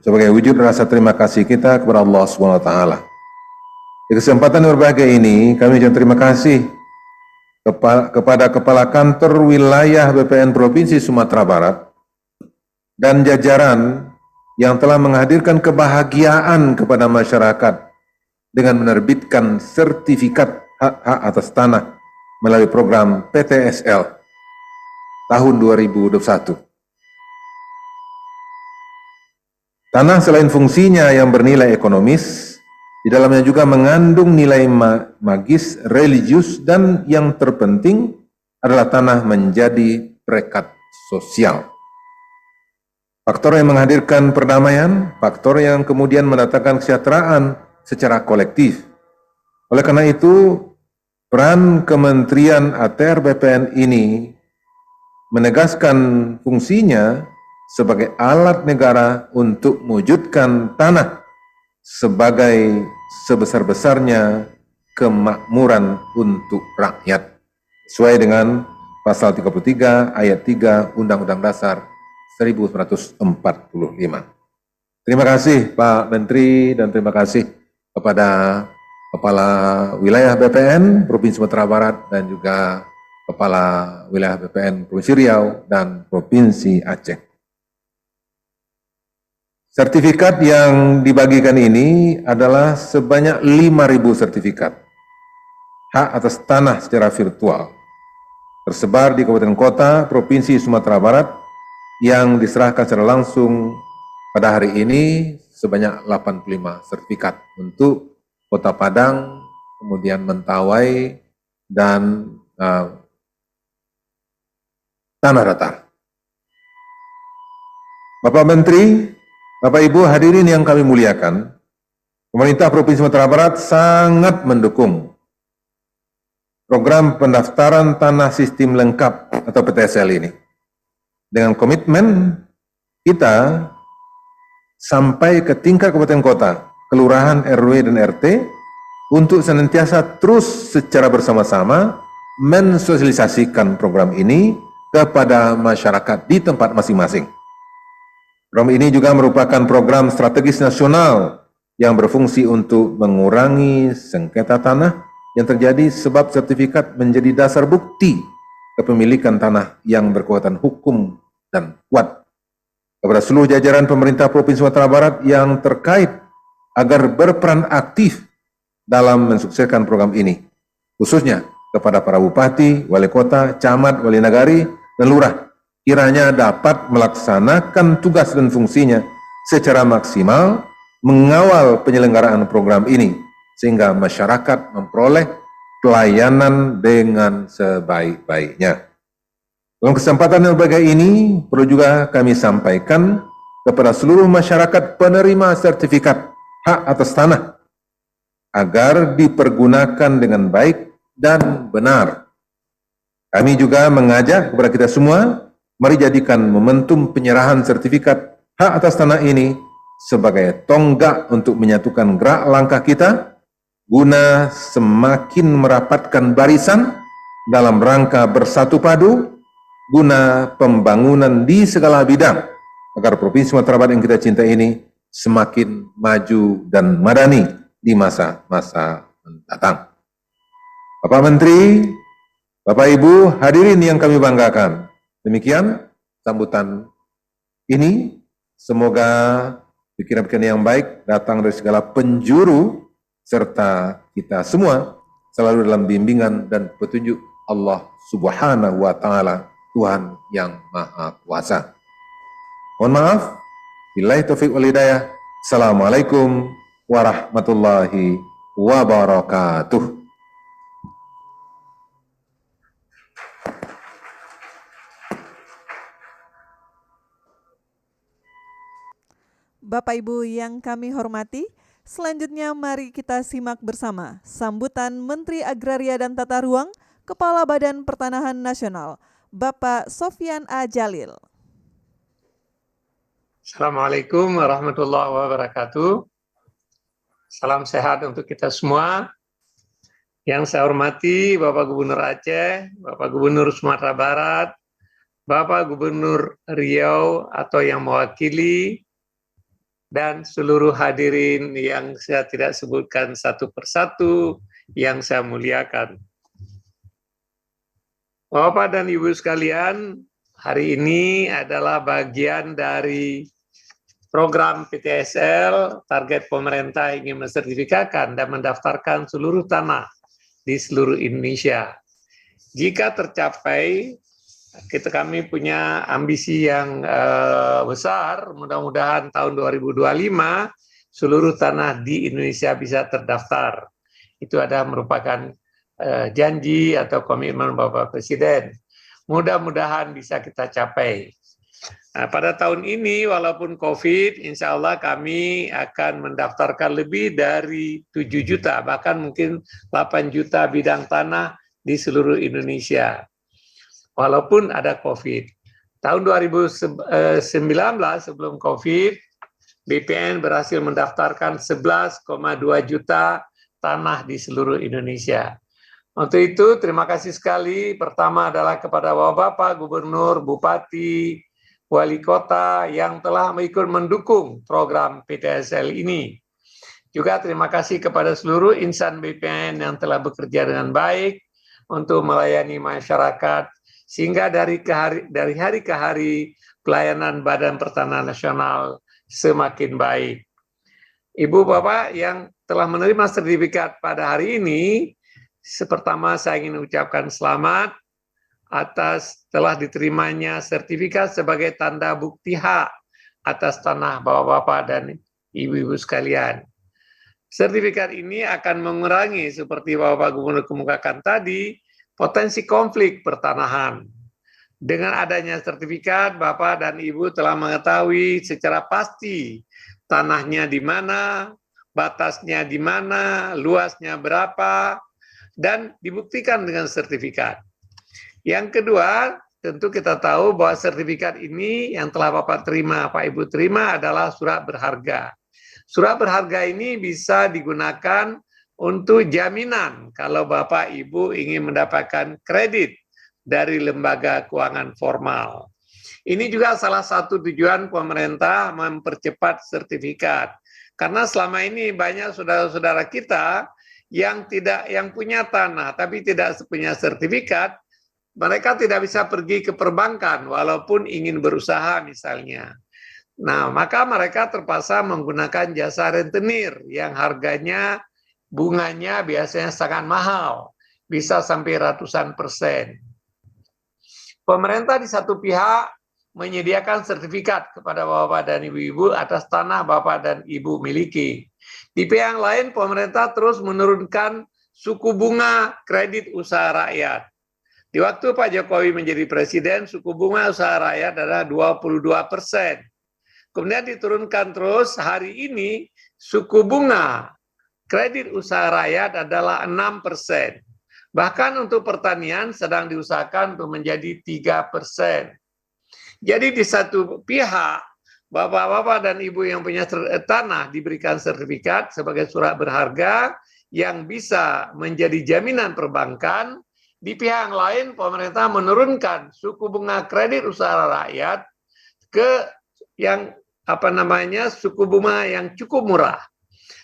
sebagai wujud rasa terima kasih kita kepada Allah SWT. Di kesempatan yang berbahagia ini, kami ucapkan terima kasih kepada Kepala Kantor Wilayah BPN Provinsi Sumatera Barat dan jajaran yang telah menghadirkan kebahagiaan kepada masyarakat dengan menerbitkan sertifikat hak atas tanah melalui program PTSL tahun 2021. Tanah selain fungsinya yang bernilai ekonomis, di dalamnya juga mengandung nilai magis, religius, dan yang terpenting adalah tanah menjadi perekat sosial. Faktor yang menghadirkan perdamaian, faktor yang kemudian mendatangkan kesejahteraan secara kolektif. Oleh karena itu, peran Kementerian ATR BPN ini menegaskan fungsinya sebagai alat negara untuk mewujudkan tanah sebagai sebesar-besarnya kemakmuran untuk rakyat sesuai dengan pasal 33 ayat 3 Undang-Undang Dasar 1945. Terima kasih Pak Menteri dan terima kasih kepada Kepala Wilayah BPN Provinsi Sumatera Barat dan juga Kepala Wilayah BPN Provinsi Riau dan Provinsi Aceh. Sertifikat yang dibagikan ini adalah sebanyak 5.000 sertifikat hak atas tanah secara virtual tersebar di kabupaten kota Provinsi Sumatera Barat yang diserahkan secara langsung pada hari ini sebanyak 85 sertifikat untuk Kota Padang, kemudian Mentawai, dan Tanah Datar. Bapak Menteri, Bapak Ibu hadirin yang kami muliakan, pemerintah Provinsi Sumatera Barat sangat mendukung program pendaftaran tanah sistem lengkap atau PTSL ini. Dengan komitmen kita sampai ke tingkat kabupaten kota, kelurahan, RW, dan RT untuk senantiasa terus secara bersama-sama mensosialisasikan program ini kepada masyarakat di tempat masing-masing. Program ini juga merupakan program strategis nasional yang berfungsi untuk mengurangi sengketa tanah yang terjadi sebab sertifikat menjadi dasar bukti kepemilikan tanah yang berkekuatan hukum dan kuat. Kepada seluruh jajaran pemerintah Provinsi Sumatera Barat yang terkait agar berperan aktif dalam mensukseskan program ini, khususnya kepada para bupati, wali kota, camat, wali nagari, dan lurah, kiranya dapat melaksanakan tugas dan fungsinya secara maksimal, mengawal penyelenggaraan program ini, sehingga masyarakat memperoleh pelayanan dengan sebaik-baiknya. Dalam kesempatan yang berbahagia ini, perlu juga kami sampaikan kepada seluruh masyarakat penerima sertifikat hak atas tanah, agar dipergunakan dengan baik dan benar. Kami juga mengajak kepada kita semua, mari jadikan momentum penyerahan sertifikat hak atas tanah ini sebagai tonggak untuk menyatukan gerak langkah kita guna semakin merapatkan barisan dalam rangka bersatu padu guna pembangunan di segala bidang agar Provinsi Sumatera Barat yang kita cintai ini semakin maju dan madani di masa-masa mendatang. Bapak Menteri, Bapak Ibu hadirin yang kami banggakan, demikian sambutan ini. Semoga pikiran-pikiran yang baik datang dari segala penjuru serta kita semua selalu dalam bimbingan dan petunjuk Allah Subhanahu wa Ta'ala, Tuhan yang Maha Kuasa. Mohon maaf, billahi taufiq wal hidayah. Assalamualaikum warahmatullahi wabarakatuh. Bapak Ibu yang kami hormati, selanjutnya mari kita simak bersama sambutan Menteri Agraria dan Tata Ruang, Kepala Badan Pertanahan Nasional, Bapak Sofyan A. Jalil. Assalamualaikum warahmatullahi wabarakatuh. Salam sehat untuk kita semua. Yang saya hormati Bapak Gubernur Aceh, Bapak Gubernur Sumatera Barat, Bapak Gubernur Riau atau yang mewakili, dan seluruh hadirin yang saya tidak sebutkan satu persatu yang saya muliakan. Bapak dan Ibu sekalian, hari ini adalah bagian dari program PTSL. Target pemerintah ingin mensertifikatkan dan mendaftarkan seluruh tanah di seluruh Indonesia. Jika tercapai, kami punya ambisi yang besar, mudah-mudahan tahun 2025 seluruh tanah di Indonesia bisa terdaftar. Itu adalah merupakan janji atau komitmen Bapak Presiden. Mudah-mudahan bisa kita capai. Nah, pada tahun ini walaupun COVID, insya Allah kami akan mendaftarkan lebih dari 7 juta, bahkan mungkin 8 juta bidang tanah di seluruh Indonesia. Walaupun ada COVID. Tahun 2019 sebelum COVID, BPN berhasil mendaftarkan 11,2 juta tanah di seluruh Indonesia. Untuk itu, terima kasih sekali. Pertama adalah kepada Bapak Gubernur, Bupati, Wali Kota yang telah ikut mendukung program PTSL ini. Juga terima kasih kepada seluruh insan BPN yang telah bekerja dengan baik untuk melayani masyarakat, sehingga dari hari ke hari pelayanan Badan Pertanahan Nasional semakin baik. Ibu Bapak yang telah menerima sertifikat pada hari ini, pertama saya ingin ucapkan selamat atas telah diterimanya sertifikat sebagai tanda bukti hak atas tanah Bapak-Bapak dan ibu-ibu sekalian. Sertifikat ini akan mengurangi, seperti Bapak Gubernur kemukakan tadi, potensi konflik pertanahan. Dengan adanya sertifikat, Bapak dan Ibu telah mengetahui secara pasti tanahnya di mana, batasnya di mana, luasnya berapa, dan dibuktikan dengan sertifikat. Yang kedua, tentu kita tahu bahwa sertifikat ini yang telah Bapak terima, Pak Ibu terima adalah surat berharga. Surat berharga ini bisa digunakan untuk jaminan kalau Bapak Ibu ingin mendapatkan kredit dari lembaga keuangan formal. Ini juga salah satu tujuan pemerintah mempercepat sertifikat. Karena selama ini banyak saudara-saudara kita yang punya tanah tapi tidak punya sertifikat, mereka tidak bisa pergi ke perbankan walaupun ingin berusaha misalnya. Nah, maka mereka terpaksa menggunakan jasa rentenir yang harganya, bunganya biasanya sangat mahal, bisa sampai ratusan persen. Pemerintah di satu pihak menyediakan sertifikat kepada Bapak dan Ibu-Ibu atas tanah Bapak dan Ibu miliki. Di pihak lain, pemerintah terus menurunkan suku bunga kredit usaha rakyat. Di waktu Pak Jokowi menjadi presiden, suku bunga usaha rakyat adalah 22%. Kemudian diturunkan terus, hari ini suku bunga kredit usaha rakyat adalah 6%. Bahkan untuk pertanian sedang diusahakan untuk menjadi 3%. Jadi di satu pihak, Bapak-bapak dan Ibu yang punya tanah diberikan sertifikat sebagai surat berharga yang bisa menjadi jaminan perbankan. Di pihak lain, pemerintah menurunkan suku bunga kredit usaha rakyat ke yang suku bunga yang cukup murah.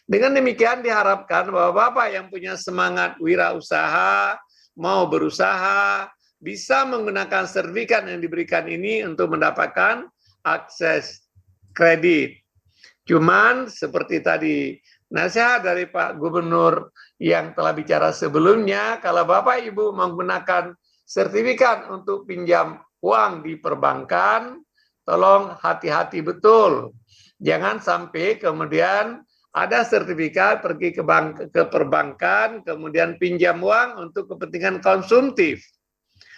Dengan demikian diharapkan bahwa Bapak yang punya semangat wirausaha, mau berusaha, bisa menggunakan sertifikat yang diberikan ini untuk mendapatkan akses kredit. Cuman seperti tadi nasihat dari Pak Gubernur yang telah bicara sebelumnya, kalau Bapak Ibu menggunakan sertifikat untuk pinjam uang di perbankan, tolong hati-hati betul. Jangan sampai kemudian ada sertifikat pergi ke perbankan, kemudian pinjam uang untuk kepentingan konsumtif.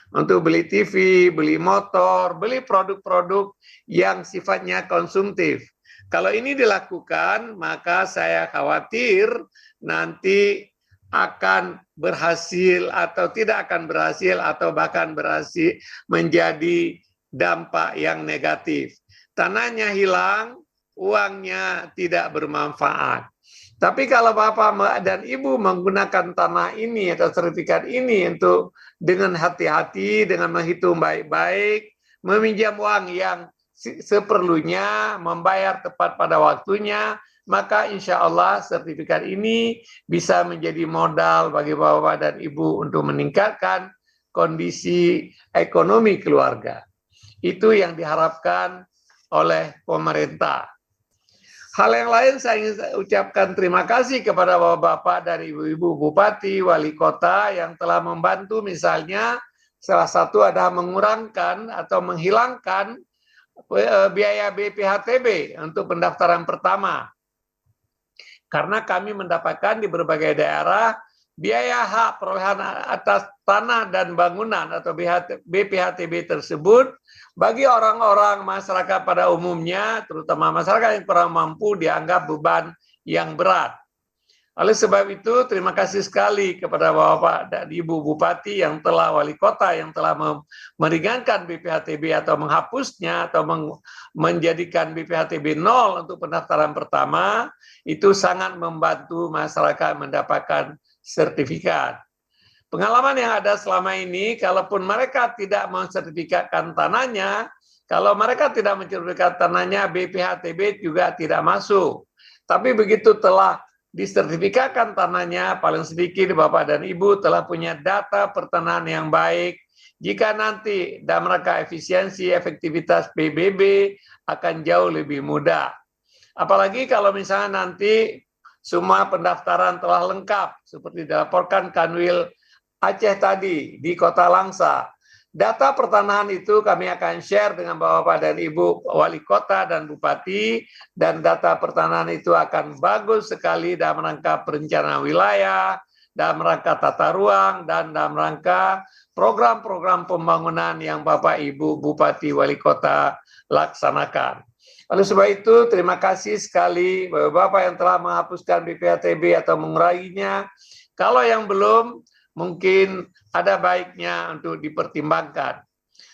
Untuk beli TV, beli motor, beli produk-produk yang sifatnya konsumtif. Kalau ini dilakukan, maka saya khawatir nanti akan berhasil atau tidak akan berhasil atau bahkan berhasil menjadi dampak yang negatif. Tanahnya hilang, uangnya tidak bermanfaat. Tapi kalau Bapak dan Ibu menggunakan tanah ini atau sertifikat ini untuk dengan hati-hati, dengan menghitung baik-baik, meminjam uang yang seperlunya, membayar tepat pada waktunya, maka insya Allah sertifikat ini bisa menjadi modal bagi Bapak dan Ibu untuk meningkatkan kondisi ekonomi keluarga. Itu yang diharapkan oleh pemerintah. Hal yang lain saya ingin ucapkan terima kasih kepada Bapak-Bapak dan Ibu-Ibu Bupati, Wali Kota yang telah membantu misalnya salah satu adalah mengurangkan atau menghilangkan biaya BPHTB untuk pendaftaran pertama. Karena kami mendapatkan di berbagai daerah biaya hak perolehan atas tanah dan bangunan atau BPHTB tersebut bagi orang-orang masyarakat pada umumnya, terutama masyarakat yang kurang mampu, dianggap beban yang berat. Oleh sebab itu, terima kasih sekali kepada Bapak dan Ibu Bupati yang telah, Wali Kota yang telah meringankan BPHTB atau menghapusnya atau menjadikan BPHTB 0 untuk pendaftaran pertama, itu sangat membantu masyarakat mendapatkan sertifikat. Pengalaman yang ada selama ini, kalaupun mereka tidak mensertifikatkan tanahnya, kalau mereka tidak mensertifikatkan tanahnya, BPHTB juga tidak masuk. Tapi begitu telah disertifikatkan tanahnya, paling sedikit Bapak dan Ibu telah punya data pertanahan yang baik. Jika nanti dalam rangka efisiensi, efektivitas PBB akan jauh lebih mudah. Apalagi kalau misalnya nanti semua pendaftaran telah lengkap, seperti dilaporkan Kanwil Aceh tadi di Kota Langsa. Data pertanahan itu kami akan share dengan Bapak dan Ibu Wali Kota dan Bupati, dan data pertanahan itu akan bagus sekali dalam rangka perencanaan wilayah, dalam rangka tata ruang, dan dalam rangka program-program pembangunan yang Bapak Ibu Bupati Wali Kota laksanakan. Oleh sebab itu, terima kasih sekali Bapak yang telah menghapuskan BPHTB atau menguranginya. Kalau yang belum, mungkin ada baiknya untuk dipertimbangkan.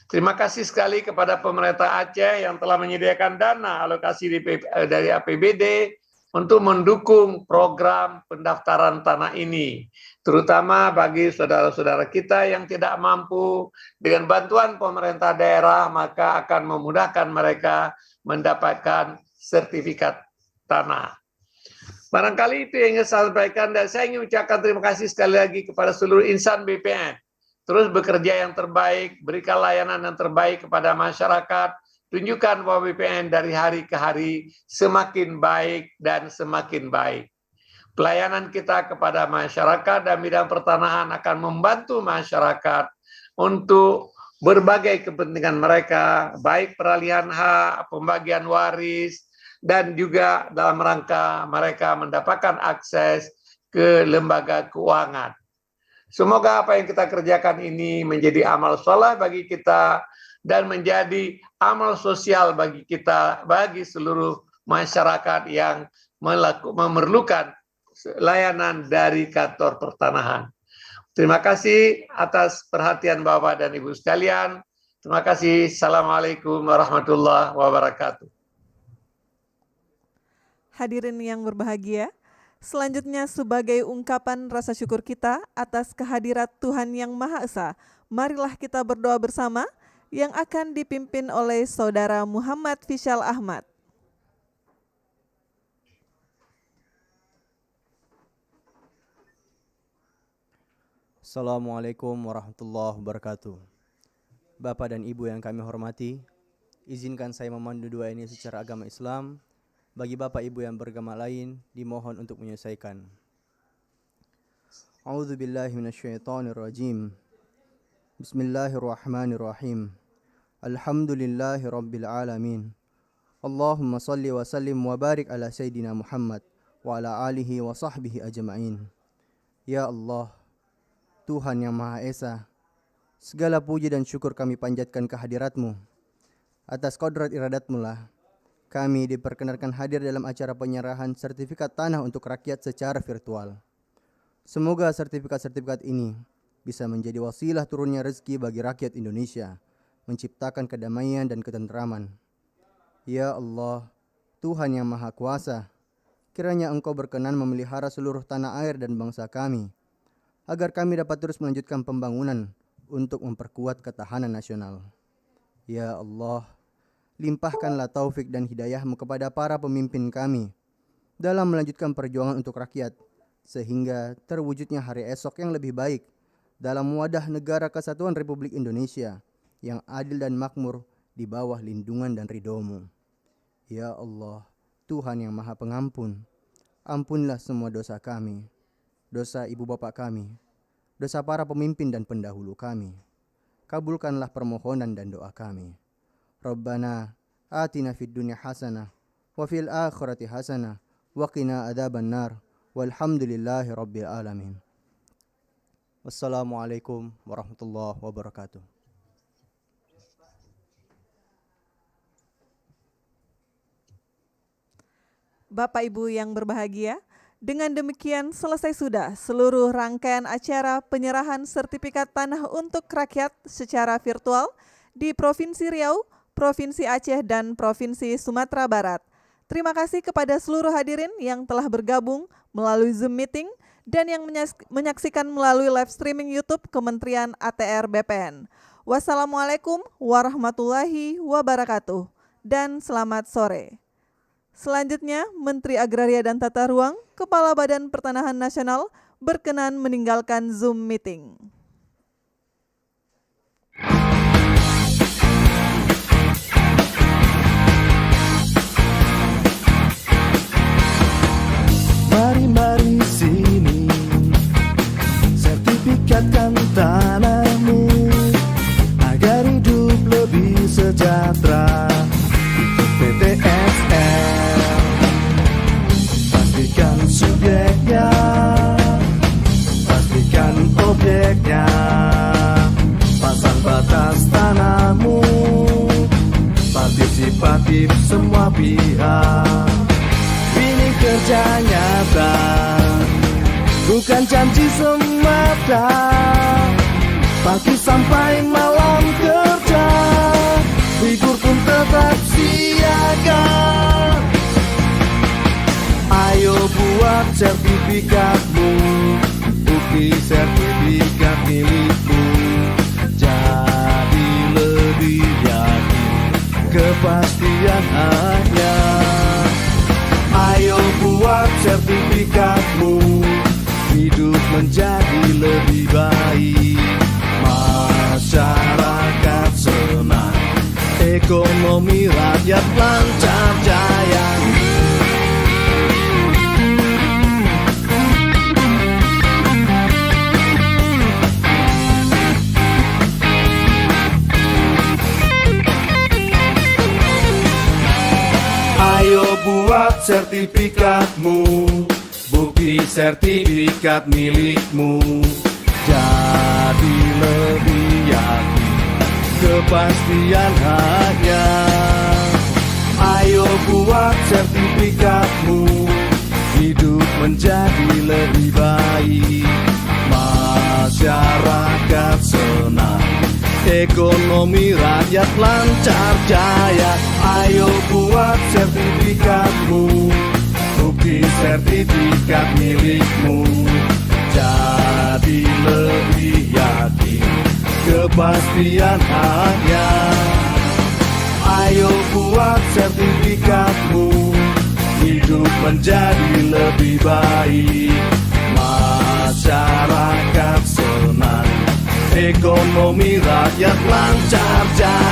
Terima kasih sekali kepada pemerintah Aceh yang telah menyediakan dana alokasi dari APBD untuk mendukung program pendaftaran tanah ini, terutama bagi saudara-saudara kita yang tidak mampu. Dengan bantuan pemerintah daerah, maka akan memudahkan mereka mendapatkan sertifikat tanah. Barangkali itu yang ingin saya sampaikan, dan saya ingin ucapkan terima kasih sekali lagi kepada seluruh insan BPN. Terus bekerja yang terbaik, berikan layanan yang terbaik kepada masyarakat, tunjukkan bahwa BPN dari hari ke hari semakin baik dan semakin baik. Pelayanan kita kepada masyarakat dan bidang pertanahan akan membantu masyarakat untuk berbagai kepentingan mereka, baik peralihan hak, pembagian waris, dan juga dalam rangka mereka mendapatkan akses ke lembaga keuangan. Semoga apa yang kita kerjakan ini menjadi amal soleh bagi kita dan menjadi amal sosial bagi kita, bagi seluruh masyarakat yang memerlukan layanan dari kantor pertanahan. Terima kasih atas perhatian Bapak dan Ibu sekalian. Terima kasih. Assalamualaikum warahmatullahi wabarakatuh. Hadirin yang berbahagia, selanjutnya sebagai ungkapan rasa syukur kita atas kehadirat Tuhan Yang Maha Esa, marilah kita berdoa bersama yang akan dipimpin oleh Saudara Muhammad Fishal Ahmad. Assalamualaikum warahmatullahi wabarakatuh. Bapak dan Ibu yang kami hormati, izinkan saya memandu doa ini secara agama Islam. Bagi Bapak Ibu yang beragama lain, dimohon untuk menyelesaikan. A'udzubillahi minasyaitonirrajim. Bismillahirrahmanirrahim. Alhamdulillahi rabbil alamin. Allahumma salli wa sallim wa barik ala Sayyidina Muhammad wa ala alihi wa sahbihi ajma'in. Ya Allah, Tuhan yang Maha Esa, segala puji dan syukur kami panjatkan kehadirat-Mu. Atas kodrat iradat-Mu lah kami diperkenankan hadir dalam acara penyerahan sertifikat tanah untuk rakyat secara virtual. Semoga sertifikat-sertifikat ini bisa menjadi wasilah turunnya rezeki bagi rakyat Indonesia, menciptakan kedamaian dan ketenteraman. Ya Allah, Tuhan yang Maha Kuasa, kiranya Engkau berkenan memelihara seluruh tanah air dan bangsa kami, agar kami dapat terus melanjutkan pembangunan untuk memperkuat ketahanan nasional. Ya Allah, limpahkanlah taufik dan hidayah-Mu kepada para pemimpin kami dalam melanjutkan perjuangan untuk rakyat, sehingga terwujudnya hari esok yang lebih baik dalam wadah negara kesatuan Republik Indonesia yang adil dan makmur di bawah lindungan dan ridho-Mu. Ya Allah, Tuhan yang Maha Pengampun, ampunilah semua dosa kami, dosa ibu bapak kami, dosa para pemimpin dan pendahulu kami. Kabulkanlah permohonan dan doa kami. Rabbana atina fid dunya hasanah wa fil akhirati hasanah wa qina adzaban nar walhamdulillahi rabbil alamin. Wassalamualaikum warahmatullahi wabarakatuh. Bapak Ibu yang berbahagia, dengan demikian selesai sudah seluruh rangkaian acara penyerahan sertifikat tanah untuk rakyat secara virtual di Provinsi Riau, Provinsi Aceh, dan Provinsi Sumatera Barat. Terima kasih kepada seluruh hadirin yang telah bergabung melalui Zoom meeting dan yang menyaksikan melalui live streaming YouTube Kementerian ATR BPN. Wassalamualaikum warahmatullahi wabarakatuh dan selamat sore. Selanjutnya, Menteri Agraria dan Tata Ruang, Kepala Badan Pertanahan Nasional berkenan meninggalkan Zoom meeting. Mari sini, sertifikatkan tanahmu sejahtera ikut PTSL. Pastikan subjeknya, pastikan objeknya, pasang batas tanahmu, partisipatif semua pihak. Ini kerja nyata, bukan janji semata. Pagi sampai malam kerja, libur pun tetap siaga. Ayo buat sertifikatmu, bukti sertifikat milikmu. Jadi lebih yakin, kepastian hanya. Ayo buat sertifikatmu, hidup menjadi lebih baik. Masyarakat senang, ekonomi rakyat lancar jaya. Ayo buat sertifikatmu, bukti sertifikat milikmu. Jadi lebih yakin, kepastian hanya. Ayo buat sertifikatmu, hidup menjadi lebih baik. Masyarakat senang, ekonomi rakyat lancar jaya. Ayo buat sertifikatmu, bukti sertifikat milikmu. Jadi lebih yakin, kepastian hanya. Ayo buat sertifikatmu, hidup menjadi lebih baik. Masyarakat senang, ekonomi rakyat lancar jaya.